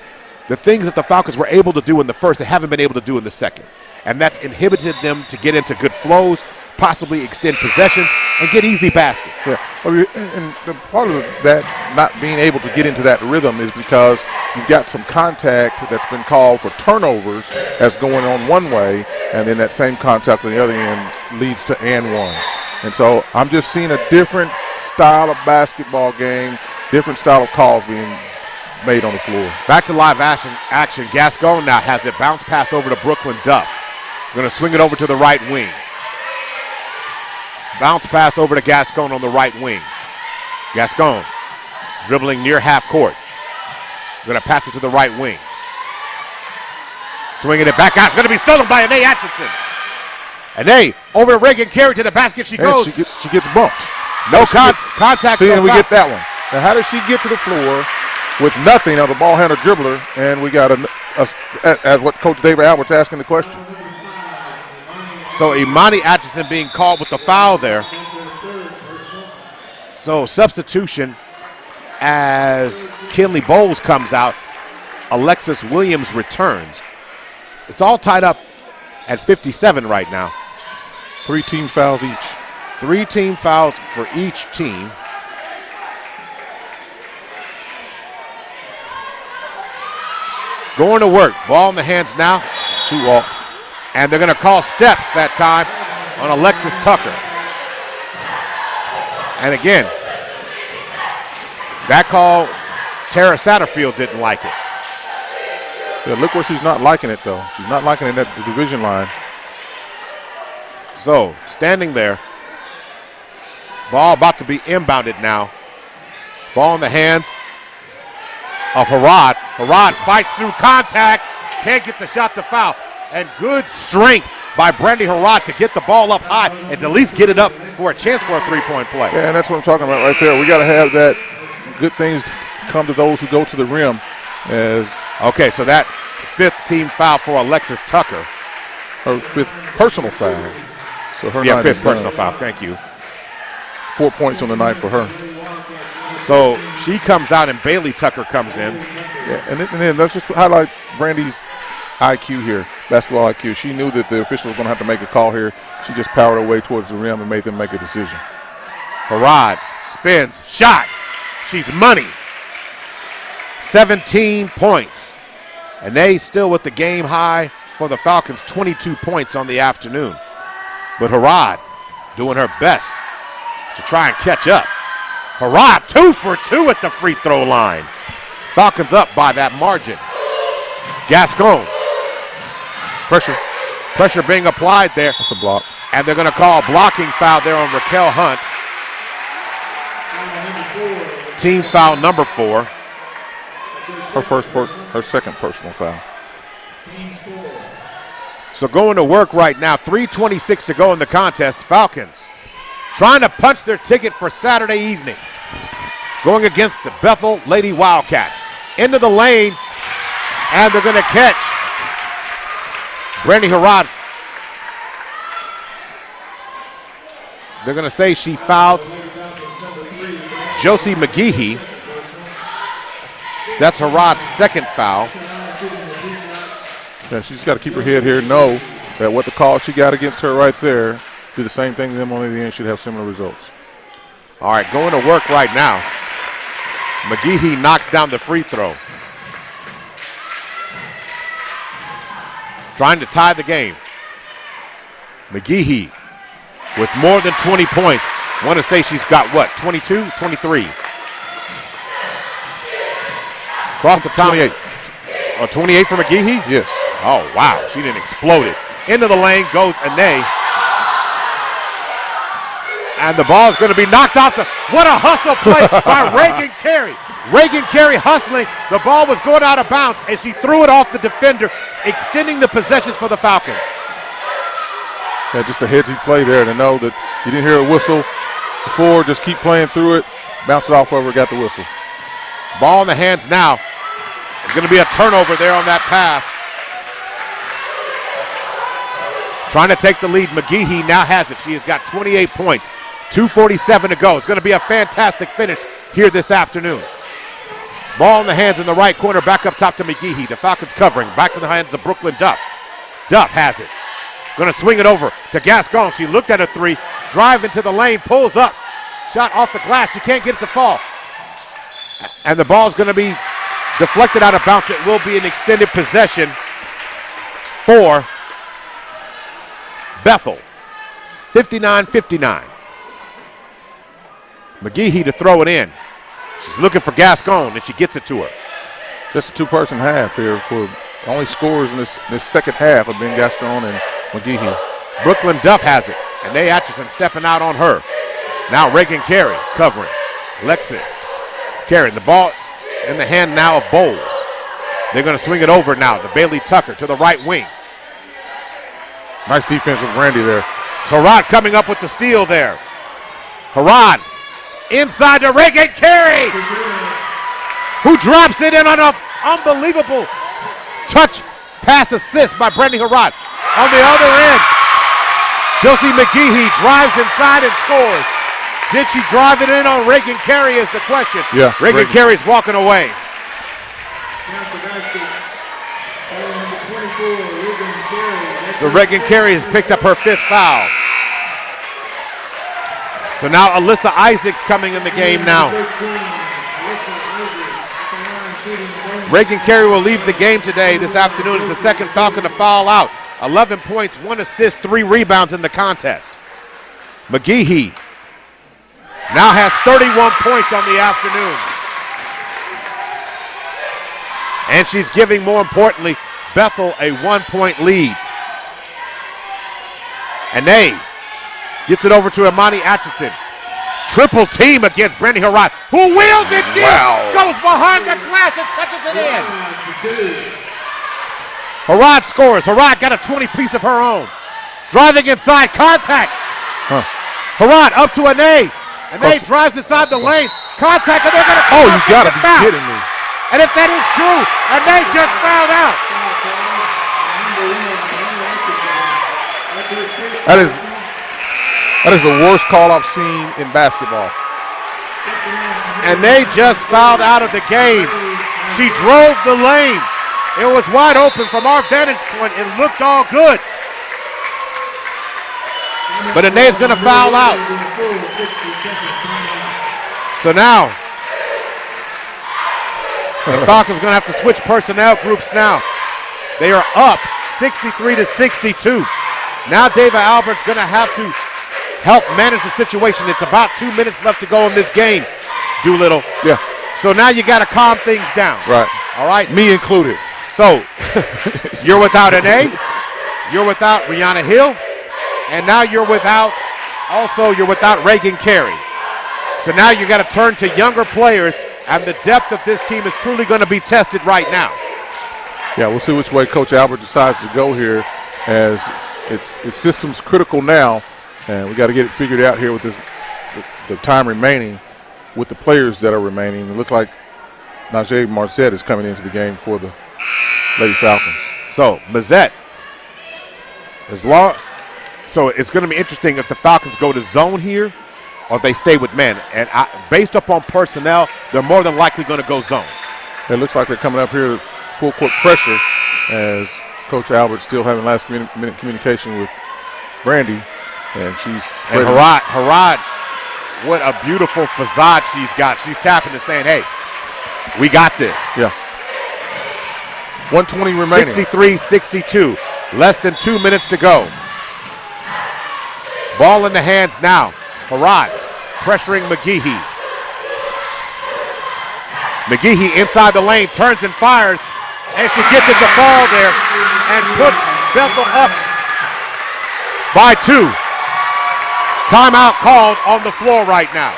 the things that the Falcons were able to do in the first, they haven't been able to do in the second. and that's inhibited them to get into good flows, possibly extend possessions, and get easy baskets. Yeah. And the part of that not being able to get into that rhythm is because you've got some contact that's been called for turnovers that's going on one way, and then that same contact on the other end leads to and ones. And so I'm just seeing a different style of basketball game, different style of calls being made on the floor. Back to live action. Gascon now has it. Bounce pass over to Brooklyn Duff. Going to swing it over to the right wing. Bounce pass over to Gascon on the right wing. Gascon dribbling near half court. Going to pass it to the right wing. Swinging it back out. It's going to be stolen by Anae Atchison. Anae over to Reagan Carey to the basket. She goes. She gets bumped. No contact. See, and we get that one. Now, how does she get to the floor with nothing on the ball handler dribbler? And we got as what Coach David Albert's asking the question. So Imani Atchison being called with the foul there. So substitution as Kinley Bowles comes out. Alexis Williams returns. It's all tied up at 57 right now. 3 team fouls each. 3 team fouls for each team. Going to work. Ball in the hands now. She walked. And they're going to call steps that time on Alexis Tucker. And again, that call, Tara Satterfield didn't like it. Yeah, look where she's not liking it, though. She's not liking it at the division line. So, standing there. Ball about to be inbounded now. Ball in the hands of Harrod. Harrod fights through contact. Can't get the shot to foul. And good strength by Brandy Harrod to get the ball up high and to at least get it up for a chance for a three-point play. Yeah, and that's what I'm talking about right there. We got to have that good things come to those who go to the rim. Okay, so that's 5th team foul for Alexis Tucker. Her 5th personal foul. So her 5th personal foul. Thank you. 4 points on the night for her. So she comes out and Bailey Tucker comes in. Yeah, and then let's just highlight Brandy's IQ here, basketball IQ. She knew that the official was going to have to make a call here. She just powered her way towards the rim and made them make a decision. Harrod spins, shot. She's money. 17 points. And they still with the game high for the Falcons, 22 points on the afternoon. But Harrod doing her best to try and catch up. Harrod 2 for 2 at the free throw line. Falcons up by that margin. Gascon. Pressure being applied there. That's a block. And they're going to call a blocking foul there on Raquel Hunt. Team foul number 4. Her second personal foul. So going to work right now. 3:26 to go in the contest. Falcons trying to punch their ticket for Saturday evening. Going against the Bethel Lady Wildcats. Into the lane. And they're going to catch Brandy Harrod. They're going to say she fouled Josie McGehee. That's Harrod's second foul. Yeah, she's got to keep her head here, know that what the call she got against her right there, do the same thing to them on the end, should have similar results. All right, going to work right now. McGehee knocks down the free throw. Trying to tie the game. McGehee with more than 20 points. I want to say she's got what, 22, 23? Across the top. 28. 28 for McGehee? Yes. Oh, wow. She didn't explode it. Into the lane goes Anae. And the ball is going to be knocked off the. What a hustle play by Reagan Carey. Reagan Carey hustling. The ball was going out of bounds, and she threw it off the defender, extending the possessions for the Falcons. Yeah, just a headsy play there to know that you didn't hear a whistle before. Just keep playing through it. Bounce it off whoever got the whistle. Ball in the hands now. There's going to be a turnover there on that pass. Trying to take the lead. McGehee now has it. She has got 28 points. 2:47 to go. It's going to be a fantastic finish here this afternoon. Ball in the hands in the right corner. Back up top to McGehee. The Falcons covering. Back to the hands of Brooklyn Duff. Duff has it. Gonna swing it over to Gascon. She looked at a three, drive into the lane, pulls up. Shot off the glass, she can't get it to fall. And the ball's gonna be deflected out of bounds. It will be an extended possession for Bethel. 59-59. McGehee to throw it in. She's looking for Gascon, and she gets it to her. Just a two-person half here. For only scores in this second half have been Gaston and McGehee. Brooklyn Duff has it, and Nay Atchison stepping out on her. Now Reagan Carey covering. Lexus carrying the ball in the hand now of Bowles. They're going to swing it over now to Bailey Tucker to the right wing. Nice defense with Randy there. Harrod coming up with the steal there. Harrod inside to Reagan Carey, who drops it in on an unbelievable touch pass assist by Brandy Harrod. On the other end, Josie McGehee drives inside and scores. Did she drive it in on Reagan Carey is the question. Yeah. Reagan Carey's walking away. So Reagan Carey has picked up her 5th foul. So now Alyssa Isaacs coming in the game now. Reagan Carey will leave the game today. This afternoon is the second Falcon to foul out. 11 points, 1 assist, 3 rebounds in the contest. McGehee now has 31 points on the afternoon. And she's giving, more importantly, Bethel a 1-point lead. And they gets it over to Imani Atchison. Triple team against Brandy Harrod, who wheels it deep, goes behind the glass and touches it in. Harrod scores. Harrod got a 20-piece of her own. Driving inside, contact. Harrod up to Anae. Anae drives inside the lane. Contact, and they're going to Oh, you got to be kidding me. And if that is true, Anae just fouled out. That is the worst call I've seen in basketball. And they just fouled out of the game. She drove the lane. It was wide open from our vantage point. It looked all good. But Anae's going to foul out. So now, the Falcons going to have to switch personnel groups now. They are up 63-62. Now David Albert's going to have to help manage the situation. It's about 2 minutes left to go in this game, Doolittle. Yeah. So now you got to calm things down. Right. All right? Me included. So you're without Anae, you're without Rihanna Hill, and now you're without Reagan Carey. So now you got to turn to younger players, and the depth of this team is truly going to be tested right now. Yeah, we'll see which way Coach Albert decides to go here, as it's systems critical now, and we got to get it figured out here with the time remaining with the players that are remaining. It looks like Najee Marcet is coming into the game for the Lady Falcons. So Mazette, so it's going to be interesting if the Falcons go to zone here or if they stay with men. And based upon personnel, they're more than likely going to go zone. It looks like they're coming up here full court pressure, as Coach Albert's still having last minute communication with Brandy, and she's and Harrod, what a beautiful facade she's got. She's tapping and saying, hey, we got this. Yeah. 120 remaining. 63-62. Less than 2 minutes to go. Ball in the hands now. Harrod pressuring McGehee. McGehee inside the lane, turns and fires, and she gets it to fall there and puts Bethel up by 2. Timeout called on the floor right now.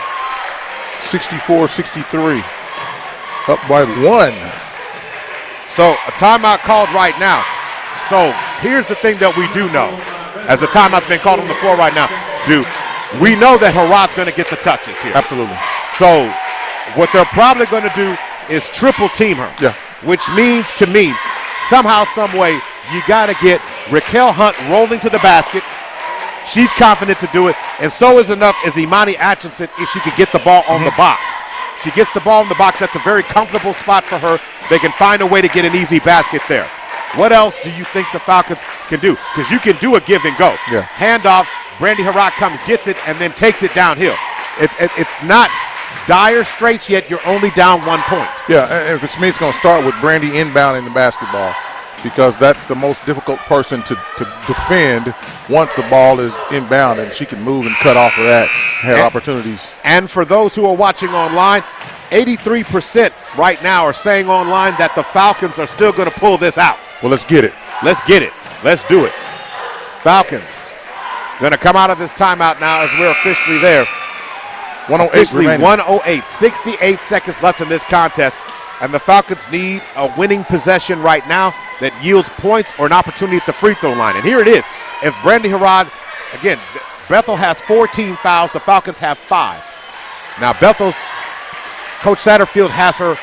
64-63. Up by 1. So a timeout called right now. So here's the thing that we do know. As the timeout's been called on the floor right now, we know that Harrod's going to get the touches here. Absolutely. So what they're probably going to do is triple team her. Yeah. Which means to me, somehow, some way, you got to get Raquel Hunt rolling to the basket. She's confident to do it, and so is enough as Imani Atchison if she could get the ball on the box. She gets the ball in the box. That's a very comfortable spot for her. They can find a way to get an easy basket there. What else do you think the Falcons can do? Because you can do a give and go. Yeah. Handoff, Brandy Harrod comes, gets it, and then takes it downhill. It's not dire straits yet. You're only down 1 point. Yeah, and which means it's going to start with Brandy inbounding the basketball, because that's the most difficult person to defend once the ball is inbound, and she can move and cut off of that, have opportunities. And for those who are watching online, 83% right now are saying online that the Falcons are still going to pull this out. Well, let's get it. Let's get it. Let's do it. Falcons going to come out of this timeout now as we're officially there. 108 Officially remaining. 108, 68 seconds left in this contest. And the Falcons need a winning possession right now that yields points or an opportunity at the free throw line. And here it is. If Brandy Harrod, again, Bethel has 14 fouls. The Falcons have 5. Now Bethel's Coach Satterfield has her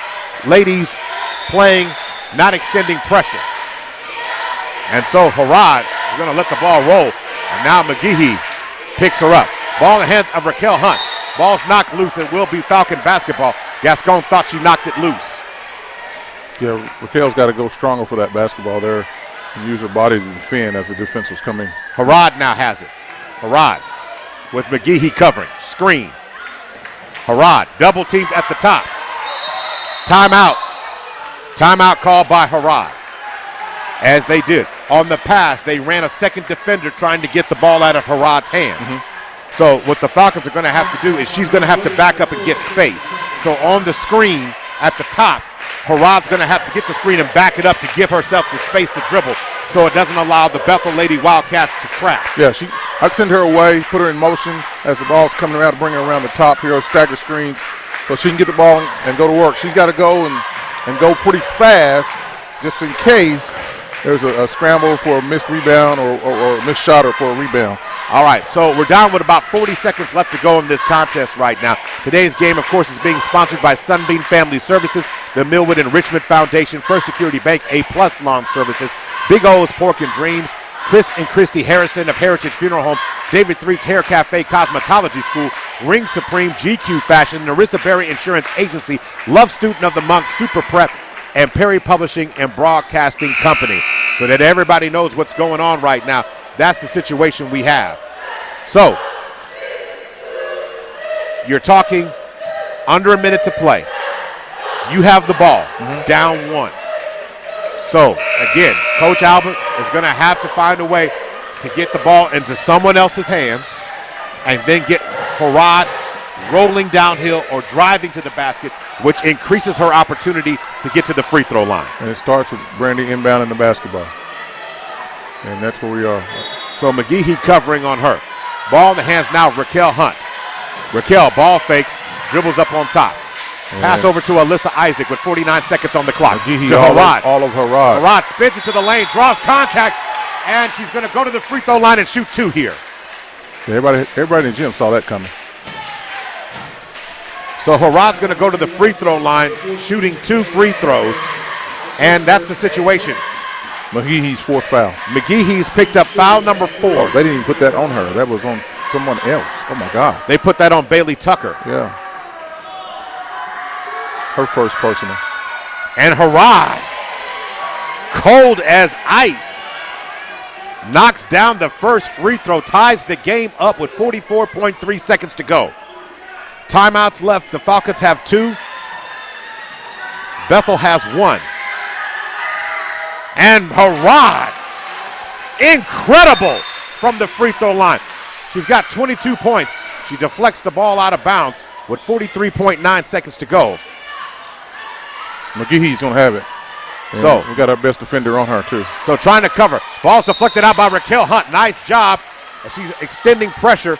ladies playing, not extending pressure. And so Harrod is going to let the ball roll. And now McGehee picks her up. Ball in the hands of Raquel Hunt. Ball's knocked loose. It will be Falcon basketball. Gascon thought she knocked it loose. Yeah, Raquel's got to go stronger for that basketball there and use her body to defend as the defense was coming. Harrod now has it. Harrod with McGehee covering. Screen. Harrod double teamed at the top. Timeout. Timeout called by Harrod. As they did. On the pass, they ran a second defender trying to get the ball out of Harrod's hands. So what the Falcons are going to have to do is she's going to have to back up and get space. So on the screen at the top, Harrod's going to have to get the screen and back it up to give herself the space to dribble so it doesn't allow the Bethel Lady Wildcats to trap. Yeah, I'd send her away, put her in motion as the ball's coming around to bring her around the top here, stagger screens, so she can get the ball and go to work. She's got to go and go pretty fast just in case there's a scramble for a missed rebound or a missed shot or for a rebound. All right, so we're down with about 40 seconds left to go in this contest right now. Today's game, of course, is being sponsored by Sunbeam Family Services, the Millwood and Richmond Foundation, First Security Bank, A-Plus Lawn Services, Big O's Pork and Dreams, Chris and Christy Harrison of Heritage Funeral Home, David Threet's Hair Cafe Cosmetology School, Ring Supreme, GQ Fashion, Narissa Berry Insurance Agency, Love Student of the Month, Super Prep, and Perry Publishing and Broadcasting Company. So that everybody knows what's going on right now. That's the situation we have. So, you're talking under a minute to play. You have the ball, down 1. So, again, Coach Albert is going to have to find a way to get the ball into someone else's hands and then get Harrod rolling downhill or driving to the basket, which increases her opportunity to get to the free throw line. And it starts with Brandy inbounding the basketball. And that's where we are. So McGehee covering on her. Ball in the hands now of Raquel Hunt. Raquel, ball fakes, dribbles up on top. Pass over to Alyssa Isaac with 49 seconds on the clock. McGehee to Harrod. all of Harrod. Harrod spins it to the lane, draws contact, and she's going to go to the free throw line and shoot 2 here. Yeah, everybody in the gym saw that coming. So Harrod's going to go to the free throw line, shooting 2 free throws, and that's the situation. McGeehee's 4th foul. McGeehee's picked up foul number 4. Oh, they didn't even put that on her. That was on someone else. Oh, my God. They put that on Bailey Tucker. Yeah. Her first personal. And Harrod, cold as ice, knocks down the first free throw, ties the game up with 44.3 seconds to go. Timeouts left. The Falcons have 2. Bethel has 1. And Harrod, incredible from the free throw line. She's got 22 points. She deflects the ball out of bounds with 43.9 seconds to go. McGeehee's going to have it. And so we got our best defender on her, too. So trying to cover. Ball's deflected out by Raquel Hunt. Nice job as she's extending pressure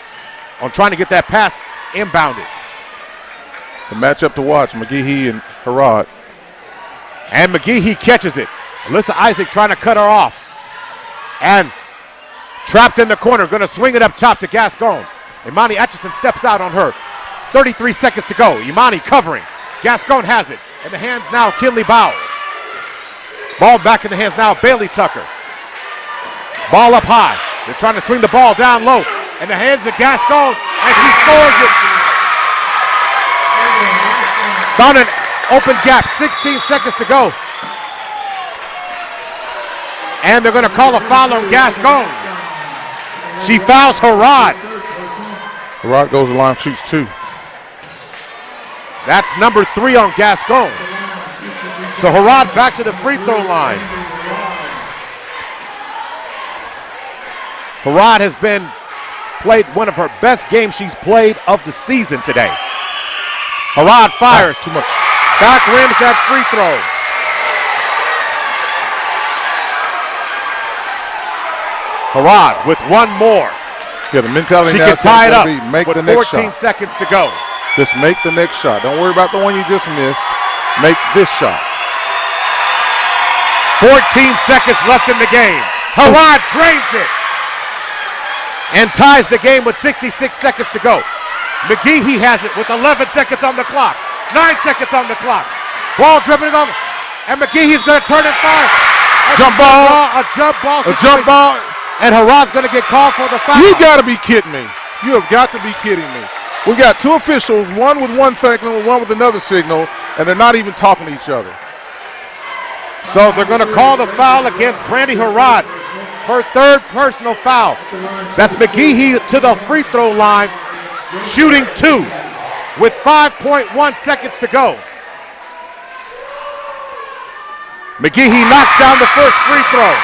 on trying to get that pass inbounded. The matchup to watch, McGehee and Harrod. And McGehee catches it. Alyssa Isaac trying to cut her off. And trapped in the corner, going to swing it up top to Gascon. Imani Atchison steps out on her. 33 seconds to go. Imani covering. Gascon has it. In the hands now of Kinley Bowers. Ball back in the hands now of Bailey Tucker. Ball up high. They're trying to swing the ball down low. In the hands of Gascon, and she scores it. Found an open gap. 16 seconds to go. And they're going to call a foul on Gascon. She fouls Harrod. Harrod goes to the line, shoots 2. That's number 3 on Gascon. So Harrod back to the free throw line. Harrod has played one of her best games she's played of the season today. Harrod fires. Too much. Back rims that free throw. Harrod with one more. Yeah, the mentality she now can tie it up make with the next 14 shot. seconds to go. Just make the next shot. Don't worry about the one you just missed. Make this shot. 14 seconds left in the game. Harrod drains it and ties the game with 66 seconds to go. McGehee has it with 11 seconds on the clock. 9 seconds on the clock. Ball dribbling over, and McGehee's going to turn and fire. Jump ball. A jump ball. A jump ball. And Harrod's going to get called for the foul. You got to be kidding me. You have got to be kidding me. We got 2 officials, one with one signal, one with another signal, and they're not even talking to each other. So they're going to call the foul against Brandy Harrod, her 3rd personal foul. That's McGehee to the free throw line, shooting 2 with 5.1 seconds to go. McGehee knocks down the first free throw.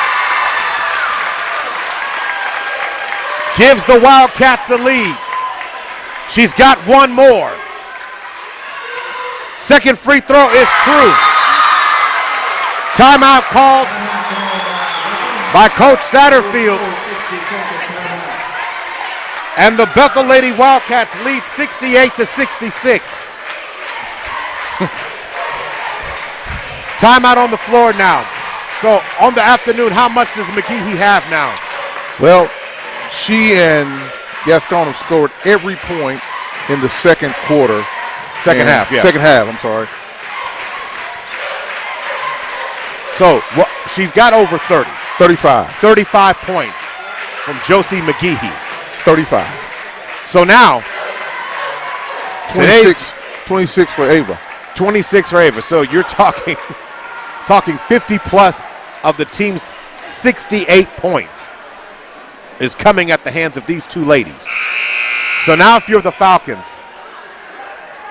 Gives the Wildcats the lead. She's got one more. Second free throw is true. Timeout called by Coach Satterfield. And the Bethel Lady Wildcats lead 68-66. Timeout on the floor now. So on the afternoon, how much does McGehee have now? Well, she and Gascon have scored every point in the second quarter. Second half, yeah. Second half, I'm sorry. So she's got over 30. 35. 35 points from Josie McGehee. 35. So now, 26 for Ava. 26 for Ava. So you're talking 50 plus of the team's 68 points is coming at the hands of these 2 ladies. So now if you're the Falcons,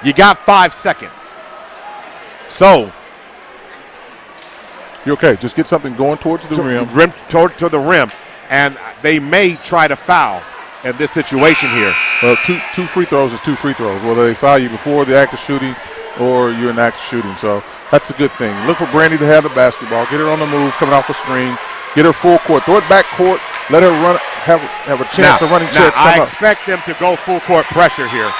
you got 5 seconds. So you're okay. Just get something going towards the rim. To the rim. And they may try to foul in this situation here. Well, two free throws is 2 free throws, whether they foul you before the act of shooting or you're in the act of shooting. So that's a good thing. Look for Brandy to have the basketball. Get her on the move, coming off the screen. Get her full court. Throw it back court. Let her run. Have a chance of running checks. I expect them to go full court pressure here.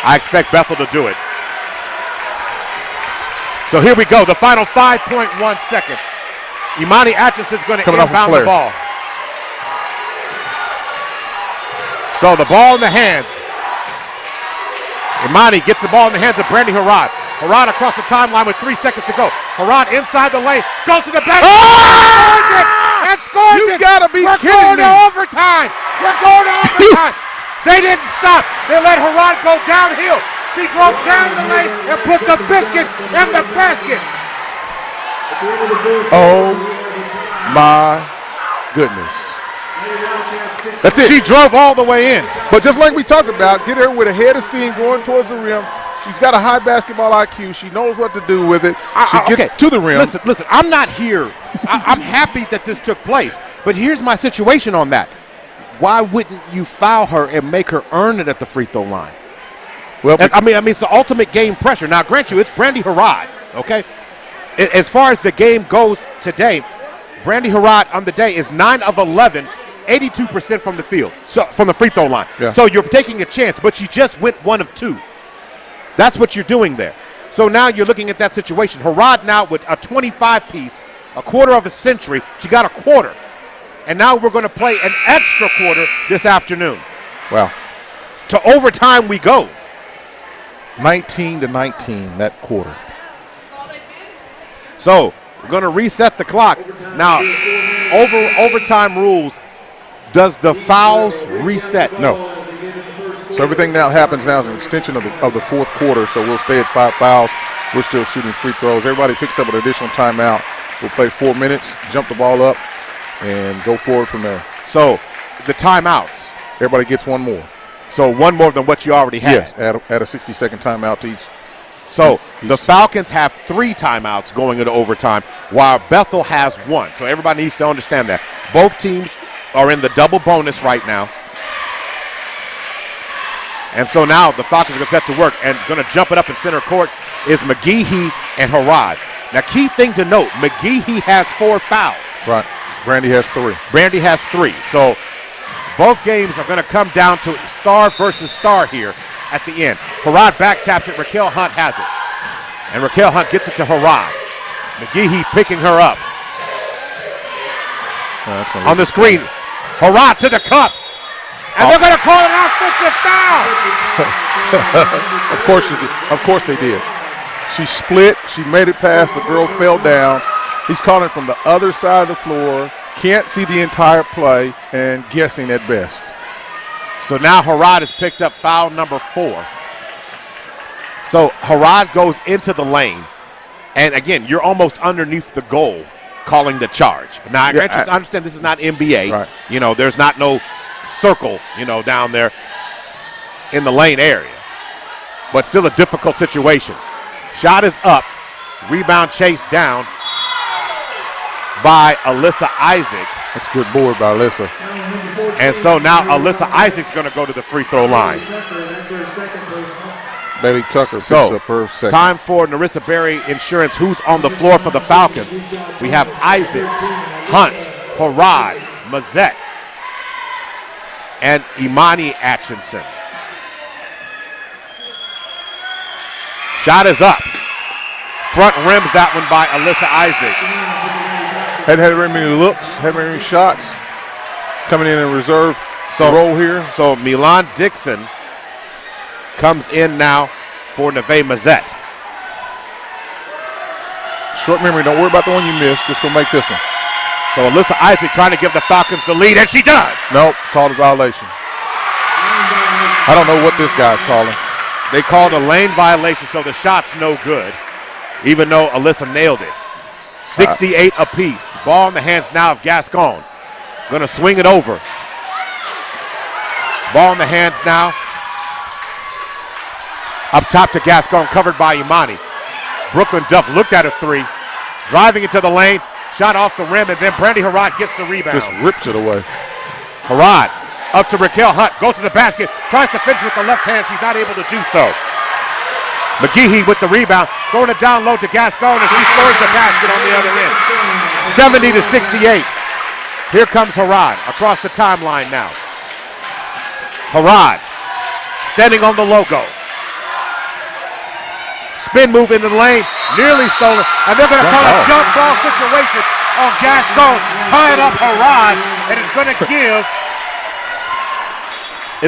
I expect Bethel to do it. So here we go. The final 5.1 seconds. Imani Atchison's going to inbound the ball. So the ball in the hands. Imani gets the ball in the hands of Brandy Harrod. Harrod across the timeline with 3 seconds to go. Harrod inside the lane, goes to the back. And scores it! You gotta be kidding me. We're going to overtime. We're going to overtime. They didn't stop. They let Harrod go downhill. She drove down the lane and put the biscuit in the basket. Oh my goodness. That's it. She drove all the way in. But just like we talked about, get her with a head of steam going towards the rim. She's got a high basketball IQ. She knows what to do with it. She gets to the rim. Listen, I'm not here. I'm happy that this took place. But here's my situation on that. Why wouldn't you foul her and make her earn it at the free throw line? Well, I mean, it's the ultimate game pressure. Now, grant you, it's Brandy Harrod, okay? As far as the game goes today, Brandy Harrod on the day is 9 of 11, 82% from the field, so from the free throw line. Yeah. So you're taking a chance, but she just went 1 of 2. That's what you're doing there. So now you're looking at that situation. Harrod now with a 25-piece, a quarter of a century. She got a quarter. And now we're going to play an extra quarter this afternoon. Wow. To overtime we go. 19-19 that quarter. So we're going to reset the clock. Now, overtime rules, does the fouls reset? No. So everything now happens now is an extension of the fourth quarter, so we'll stay at 5 fouls. We're still shooting free throws. Everybody picks up an additional timeout. We'll play 4 minutes, jump the ball up, and go forward from there. So the timeouts. Everybody gets one more. So one more than what you already had. Yes, add a 60-second timeout to each. So the Falcons have 3 timeouts going into overtime, while Bethel has 1. So everybody needs to understand that. Both teams are in the double bonus right now. And so now the Falcons are going to set to work, and going to jump it up in center court is McGehee and Harrod. Now, key thing to note, McGehee has 4 fouls. Right. Brandy has 3. Brandy has 3. So both games are going to come down to star versus star here at the end. Harrod back taps it. Raquel Hunt has it. And Raquel Hunt gets it to Harrod. McGehee picking her up. On the screen, Harrod to the cup. And they're going to call an offensive foul. Of course they did. She split. She made it past. The girl fell down. He's calling from the other side of the floor. Can't see the entire play and guessing at best. So now Harrod has picked up foul number 4. So Harrod goes into the lane. And again, you're almost underneath the goal calling the charge. Now, I understand this is not NBA. Right. You know, there's not no circle, you know, down there in the lane area. But still a difficult situation. Shot is up. Rebound chased down by Alyssa Isaac. That's a good board by Alyssa. And so now Alyssa Isaac's going to go to the free throw line. Bailey Tucker picks So, up her second. time for Narissa Berry Insurance. Who's on the floor for the Falcons? We have Isaac, Hunt, Harrod, Mazette, and Imani Atchison. Shot is up. Front rims that one by Alyssa Isaac. Hadn't had very many looks, hadn't very many shots. Coming in reserve role here. So Milan Dixon comes in now for Neve Mazette. Short memory, don't worry about the one you missed. Just gonna make this one. So Alyssa Isaac trying to give the Falcons the lead, and she does. Nope, called a violation. I don't know what this guy's calling. They called a lane violation, so the shot's no good, even though Alyssa nailed it. 68 apiece. Ball in the hands now of Gascon. Gonna swing it over. Ball in the hands now. Up top to Gascon, covered by Imani. Brooklyn Duff looked at a 3. Driving into the lane. Shot off the rim, and then Brandy Harrod gets the rebound. Just rips it away. Harrod up to Raquel Hunt. Goes to the basket. Tries to finish with the left hand. She's not able to do so. McGehee with the rebound. Throwing it down low to Gascon, and she scores the basket on the other end. 70-68. Here comes Harrod across the timeline now. Harrod standing on the logo. Spin move into the lane, nearly stolen, and they're going to call a jump ball situation on Gascon, tying up Harrod, and it's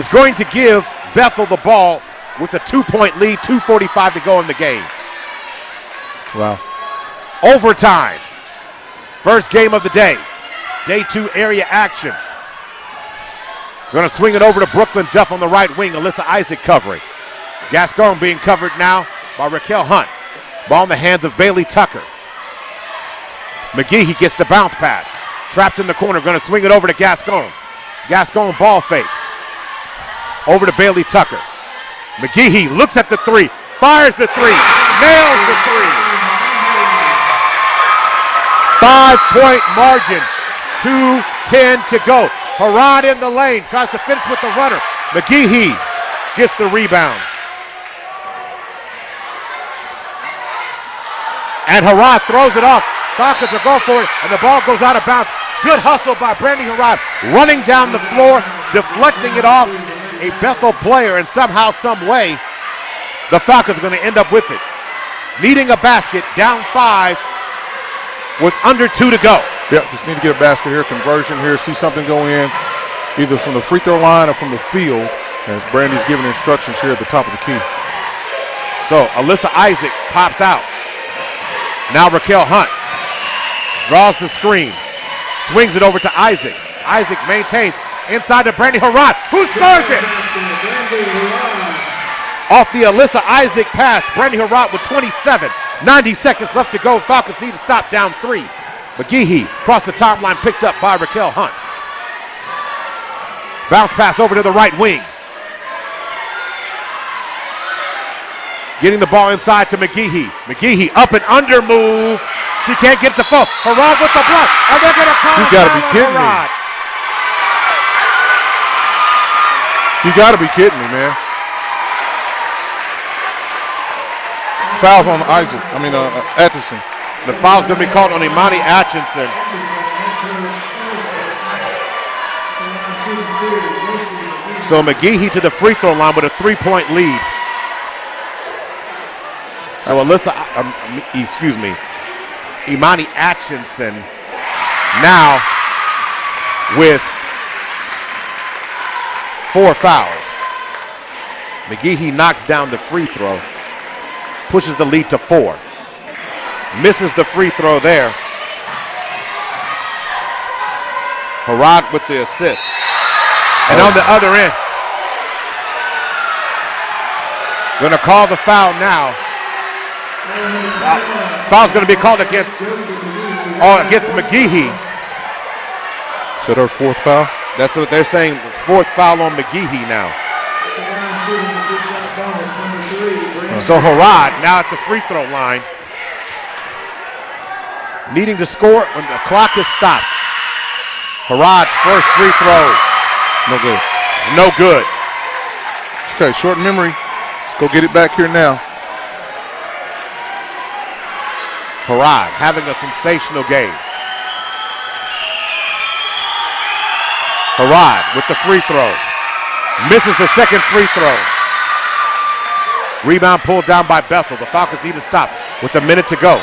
going to give Bethel the ball with a 2-point lead, 2:45 to go in the game. Wow. Overtime. First game of the day. Day 2 area action. Going to swing it over to Brooklyn Duff on the right wing. Alyssa Isaac covering. Gascon being covered now by Raquel Hunt. Ball in the hands of Bailey Tucker. McGehee gets the bounce pass. Trapped in the corner. Going to swing it over to Gascon. Gascon ball fakes. Over to Bailey Tucker. McGehee looks at the 3. Fires the 3. Nails the 3. 5-point margin. 2:10 to go. Harrod in the lane. Tries to finish with the runner. McGehee gets the rebound. And Harrod throws it off. Falcons are going for it, and the ball goes out of bounds. Good hustle by Brandy Harrod, running down the floor, deflecting it off a Bethel player, and somehow, some way, the Falcons are going to end up with it. Needing a basket, down 5, with under 2 to go. Yeah, just need to get a basket here, conversion here, see something go in, either from the free throw line or from the field, as Brandy's giving instructions here at the top of the key. So Alyssa Isaac pops out. Now Raquel Hunt draws the screen, swings it over to Isaac. Isaac maintains inside to Brandy Harrod, who scores it? Off the Alyssa Isaac pass, Brandy Harrod with 27. 90 seconds left to go. Falcons need to stop down 3. McGehee across the timeline, picked up by Raquel Hunt. Bounce pass over to the right wing. Getting the ball inside to McGehee. McGehee up and under move. She can't get the foul. Harad with the block. Are they going to call You a gotta foul be on kidding me. Harad? You got to be kidding me, man. Fouls on Atchison. The foul's going to be called on Imani Atchison. So McGehee to the free throw line with a 3-point lead. So Imani Atchison now with 4 fouls. McGehee knocks down the free throw, pushes the lead to 4. Misses the free throw there. Harad with the assist. And on the other end, gonna call the foul now. Foul's gonna be called against McGehee. Is that her 4th foul? That's what they're saying, 4th foul on McGehee now. So Harad now at the free throw line, needing to score when the clock is stopped. Harad's first free throw. No good. It's no good. Okay, short memory. Go get it back here now. Harad having a sensational game. Harad with the free throw. Misses the second free throw. Rebound pulled down by Bethel. The Falcons need to stop with a minute to go.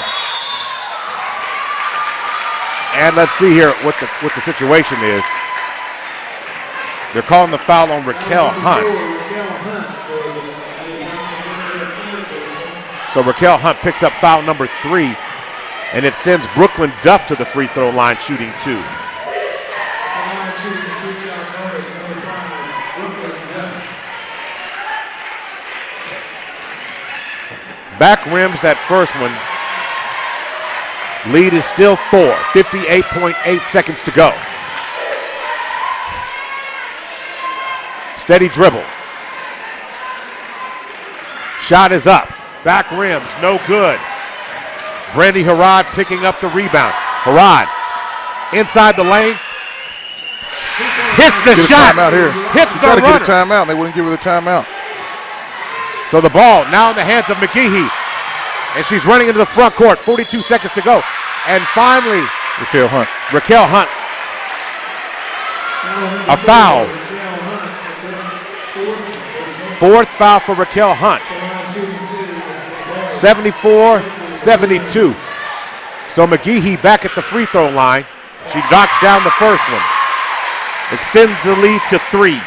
And let's see here what the situation is. They're calling the foul on Raquel Hunt. So Raquel Hunt picks up foul number 3, and it sends Brooklyn Duff to the free throw line shooting 2. Back rims that first one. Lead is still 4, 58.8 seconds to go. Steady dribble. Shot is up. Back rims, no good. Brandy Harad picking up the rebound. Harad inside the lane. Hits the shot. Timeout here. Hits she the tried to runner. get a timeout, and they wouldn't give her the timeout. So the ball now in the hands of McGehee. And she's running into the front court. 42 seconds to go. And finally, Raquel Hunt. A foul. 4th foul for Raquel Hunt. 74-72. So McGehee back at the free throw line. She knocks down the first one. Extends the lead to 3.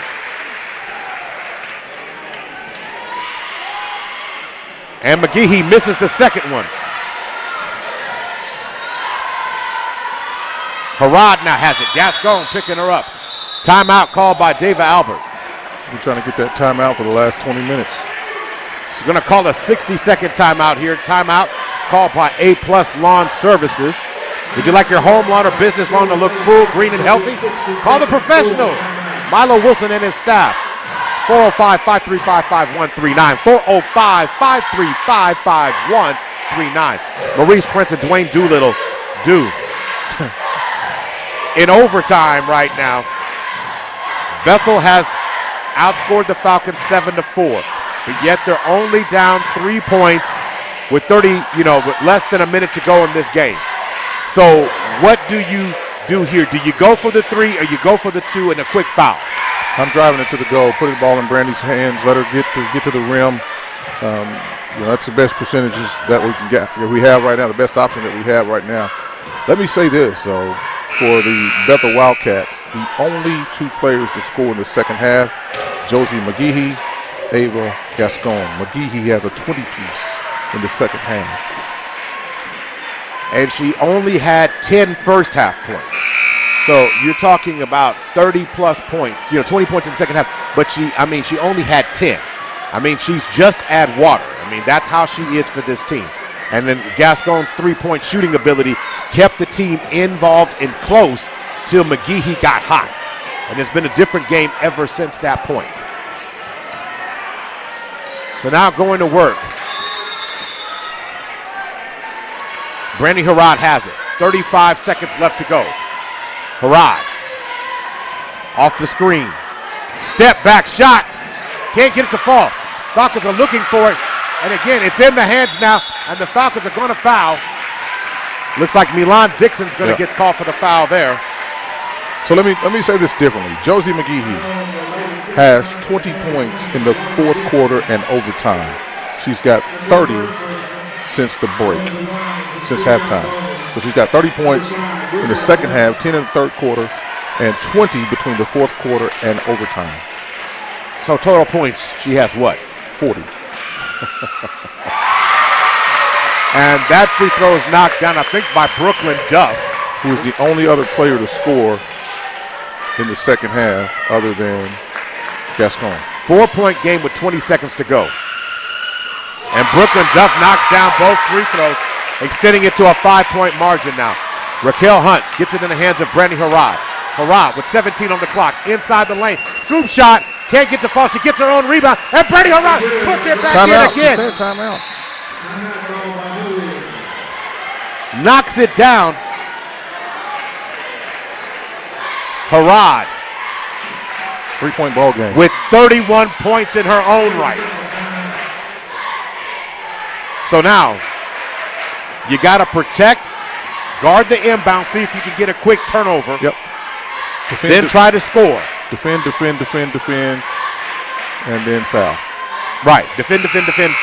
And McGehee misses the second one. Harad now has it. Gascon picking her up. Timeout called by Dava Albert. We're trying to get that timeout for the last 20 minutes. She's going to call a 60-second timeout here. Timeout called by A+ Lawn Services. Would you like your home lawn or business lawn to look full, green, and healthy? Call the professionals. Milo Wilson and his staff. 405-535-5139. 405-535-5139. Maurice Prince and Dwayne Doolittle do. In overtime right now, Bethel has outscored the Falcons 7-4, but yet they're only down 3 points with with less than a minute to go in this game. So what do you do here? Do you go for the 3 or you go for the 2 and a quick foul? I'm driving it to the goal, putting the ball in Brandy's hands, let her get to the rim. That's the best percentages that we can get. We have right now, the best option that we have right now. Let me say this, though, for the Bethel Wildcats, the only 2 players to score in the second half, Josie McGehee, Ava Gascon. McGehee has a 20-piece in the second half. And she only had 10 first half points. So you're talking about 30-plus points, 20 points in the second half. But she only had 10. She's just add water. That's how she is for this team. And then Gascon's 3-point shooting ability kept the team involved and close till McGehee got hot. And it's been a different game ever since that point. So now going to work. Brandy Harrod has it. 35 seconds left to go. Harrod off the screen. Step back shot. Can't get it to fall. Falcons are looking for it. And again, it's in the hands now, and the Falcons are going to foul. Looks like Milan Dixon's going to get called for the foul there. So let me say this differently. Josie McGehee has 20 points in the fourth quarter and overtime. She's got 30 since the break, since halftime. So she's got 30 points in the second half, 10 in the third quarter, and 20 between the fourth quarter and overtime. So total points, she has what? 40. And that free throw is knocked down, I think, by Brooklyn Duff, who is the only other player to score in the second half other than Gascon. 4-point game with 20 seconds to go. And Brooklyn Duff knocks down both free throws, extending it to a 5-point margin now. Raquel Hunt gets it in the hands of Brandy Harrod. Harrod with 17 on the clock, inside the lane. Scoop shot, can't get the fall. She gets her own rebound, and Brandy Harrod puts it back in again. She said timeout. Knocks it down. Harrod 3-point ball game with 31 points in her own right. So now you got to protect, guard the inbound, see if you can get a quick turnover. Yep. Then try to score. Defend, and then foul. Right. Defend,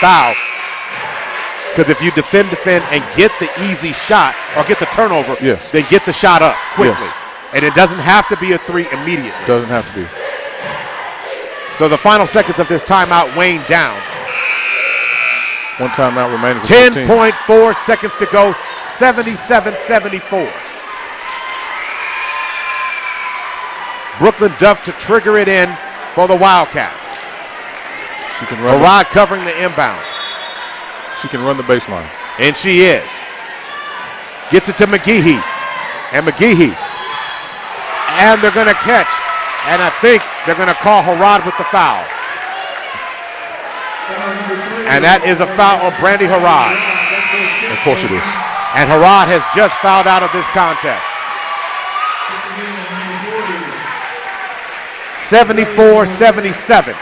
foul. Because if you defend, and get the easy shot or get the turnover, then get the shot up quickly. Yes. And it doesn't have to be a three immediately. Doesn't have to be. So the final seconds of this timeout wane down. One timeout remaining. 10.4 seconds to go, 77-74. Brooklyn Duff to trigger it in for the Wildcats. She can run. Harrod covering the inbound. She can run the baseline. And she is. Gets it to McGehee. And McGehee. And they're going to catch. And I think they're going to call Harrod with the foul. And that is a foul on Brandy Harrod. Of course it is. And Harrod has just fouled out of this contest. 74-77.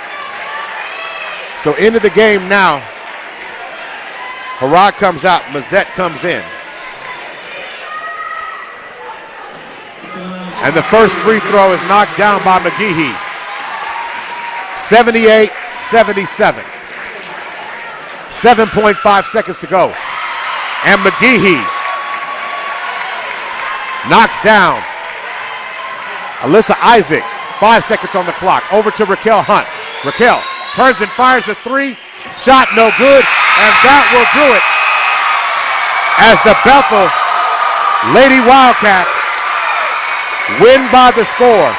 So into the game now. Harrod comes out, Mazette comes in. And the first free throw is knocked down by McGehee. 78-77. 7.5 seconds to go. And McGehee knocks down Alyssa Isaac. 5 seconds on the clock. Over to Raquel Hunt. Raquel turns and fires a three. Shot no good, and that will do it. As the Bethel Lady Wildcats win by the score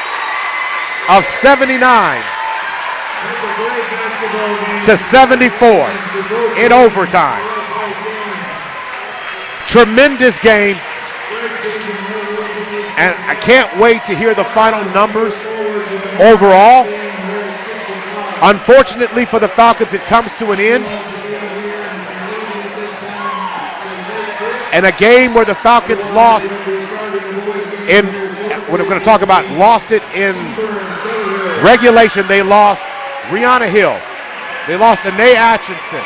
of 79-74 in overtime. Tremendous game, and I can't wait to hear the final numbers overall. Unfortunately for the Falcons, it comes to an end. And a game where the Falcons lost in, what I'm going to talk about, lost it in regulation. They lost Rihanna Hill. They lost Anae Atchison.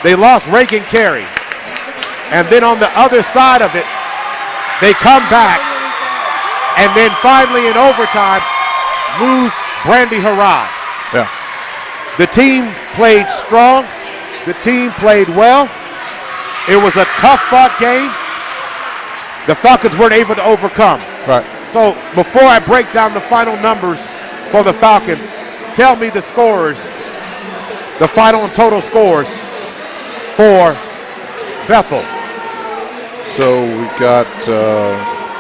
They lost Reagan Carey. And then on the other side of it, they come back and then finally in overtime lose Brandy Harrod. Yeah. The team played strong. The team played well. It was a tough-fought game. The Falcons weren't able to overcome. Right. So before I break down the final numbers for the Falcons, tell me the scores, the final and total scores for Bethel. So we got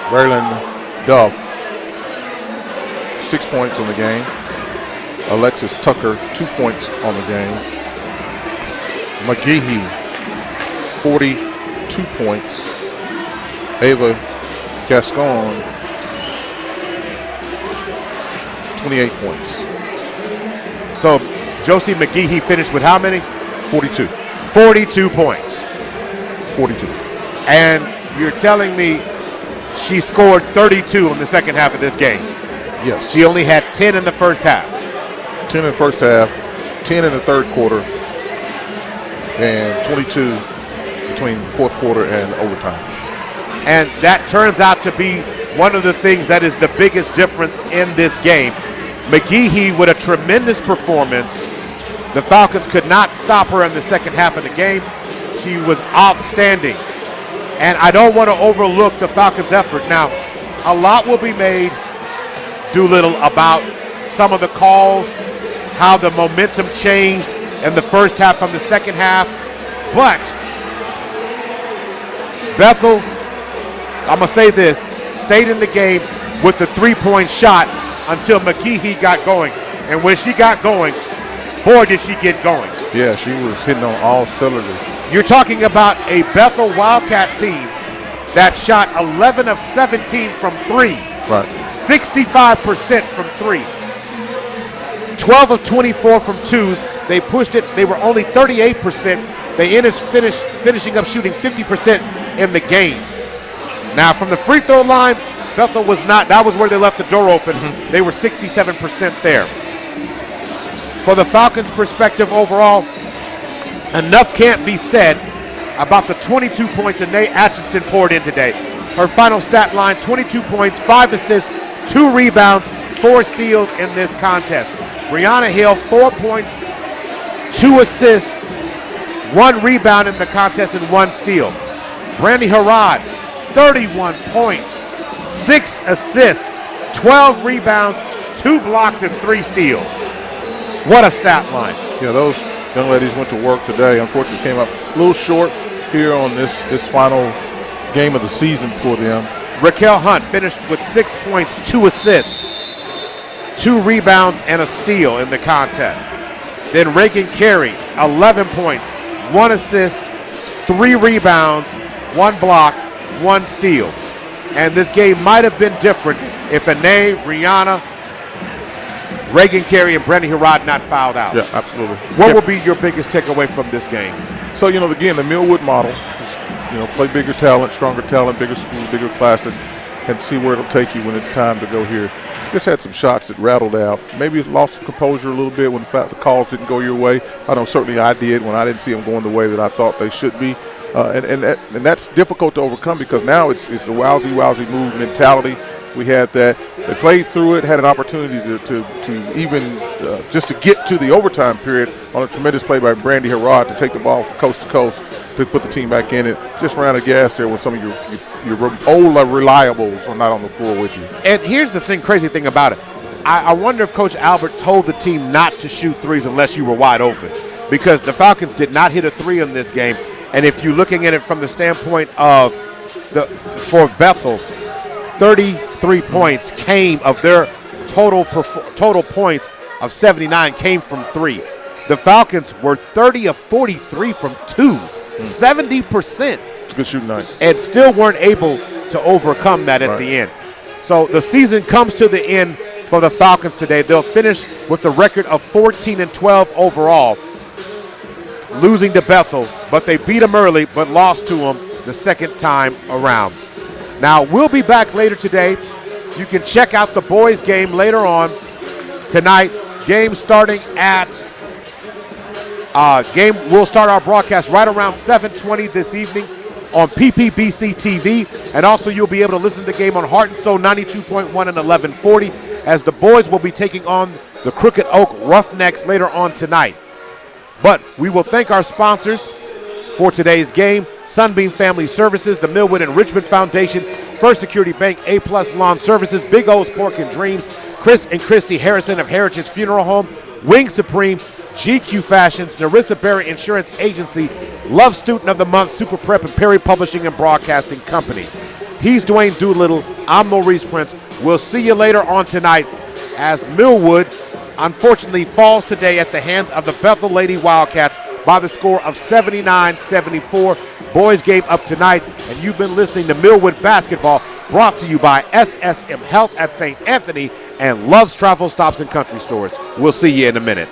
Raylan Duff, 6 points on the game. Alexis Tucker, 2 points on the game. McGehee, 42 points. Ava Gascon, 28 points. So Josie McGehee finished with how many? 42. 42 points. 42. And you're telling me she scored 32 in the second half of this game. Yes. She only had 10 in the first half. 10 in the first half, 10 in the third quarter, and 22 between fourth quarter and overtime. And that turns out to be one of the things that is the biggest difference in this game. McGehee with a tremendous performance. The Falcons could not stop her in the second half of the game. She was outstanding. And I don't want to overlook the Falcons' effort. Now, a lot will be made, Doolittle, about some of the calls, how the momentum changed in the first half from the second half. But Bethel, I'm going to say this, stayed in the game with the three-point shot until McGehee got going. And when she got going, boy, did she get going. Yeah, she was hitting on all cylinders. You're talking about a Bethel Wildcat team that shot 11 of 17 from three. Right. 65% from three. 12 of 24 from twos. They pushed it. They were only 38%. They ended finishing up shooting 50% in the game. Now, from the free throw line, Bethel was not. That was where they left the door open. They were 67% there. For the Falcons' perspective overall, enough can't be said about the 22 points that Nate Atchison poured in today. Her final stat line, 22 points, 5 assists, 2 rebounds, 4 steals in this contest. Brianna Hill, 4 points, 2 assists, 1 rebound in the contest, and 1 steal. Brandy Harrod, 31 points, 6 assists, 12 rebounds, 2 blocks, and 3 steals. What a stat line. Yeah, those young ladies went to work today. Unfortunately, came up a little short here on this final game of the season for them. Raquel Hunt finished with 6 points, 2 assists, 2 rebounds, and a steal in the contest. Then Reagan Carey, 11 points, 1 assist, 3 rebounds, 1 block, 1 steal. And this game might have been different if Anae, Rihanna, Reagan Carey, and Brandy Harrod not fouled out. Yeah, absolutely. What will be your biggest takeaway from this game? So, again, the Millwood model is, play bigger talent, stronger talent, bigger schools, bigger classes, and see where it'll take you when it's time to go here. Just had some shots that rattled out. Maybe lost composure a little bit when the calls didn't go your way. I know certainly I did when I didn't see them going the way that I thought they should be. And that's difficult to overcome because now it's a wowsy move mentality. We had that. They played through it, had an opportunity to even just to get to the overtime period on a tremendous play by Brandy Harrod to take the ball from coast to coast to put the team back in it. Just ran out of gas there when some of your old reliables are not on the floor with you. And here's the crazy thing about it. I wonder if Coach Albert told the team not to shoot threes unless you were wide open, because the Falcons did not hit a three in this game. And if you're looking at it from the standpoint of for Bethel, 33 points came of their total points of 79 came from three. The Falcons were 30 of 43 from twos, 70%. Good shooting night. And still weren't able to overcome that at the end. So the season comes to the end for the Falcons today. They'll finish with a record of 14-12 overall, losing to Bethel, but they beat them early but lost to them the second time around. Now, we'll be back later today. You can check out the boys' game later on tonight. Game starting at we'll start our broadcast right around 7:20 this evening on PPBC TV, and also you'll be able to listen to the game on Heart and Soul 92.1 and 1140 as the boys will be taking on the Crooked Oak Roughnecks later on tonight. But we will thank our sponsors for today's game: Sunbeam Family Services, the Millwood and Richmond Foundation, First Security Bank, A-Plus Lawn Services, Big O's Pork and Dreams, Chris and Christy Harrison of Heritage Funeral Home, Wing Supreme, GQ Fashions, Narissa Berry Insurance Agency, Love Student of the Month, Super Prep, and Perry Publishing and Broadcasting Company. He's Dwayne Doolittle. I'm Maurice Prince. We'll see you later on tonight as Millwood unfortunately falls today at the hands of the Bethel Lady Wildcats by the score of 79-74. Boys game up tonight, and you've been listening to Millwood Basketball, brought to you by SSM Health at St. Anthony and Love's Travel Stops and Country Stores. We'll see you in a minute.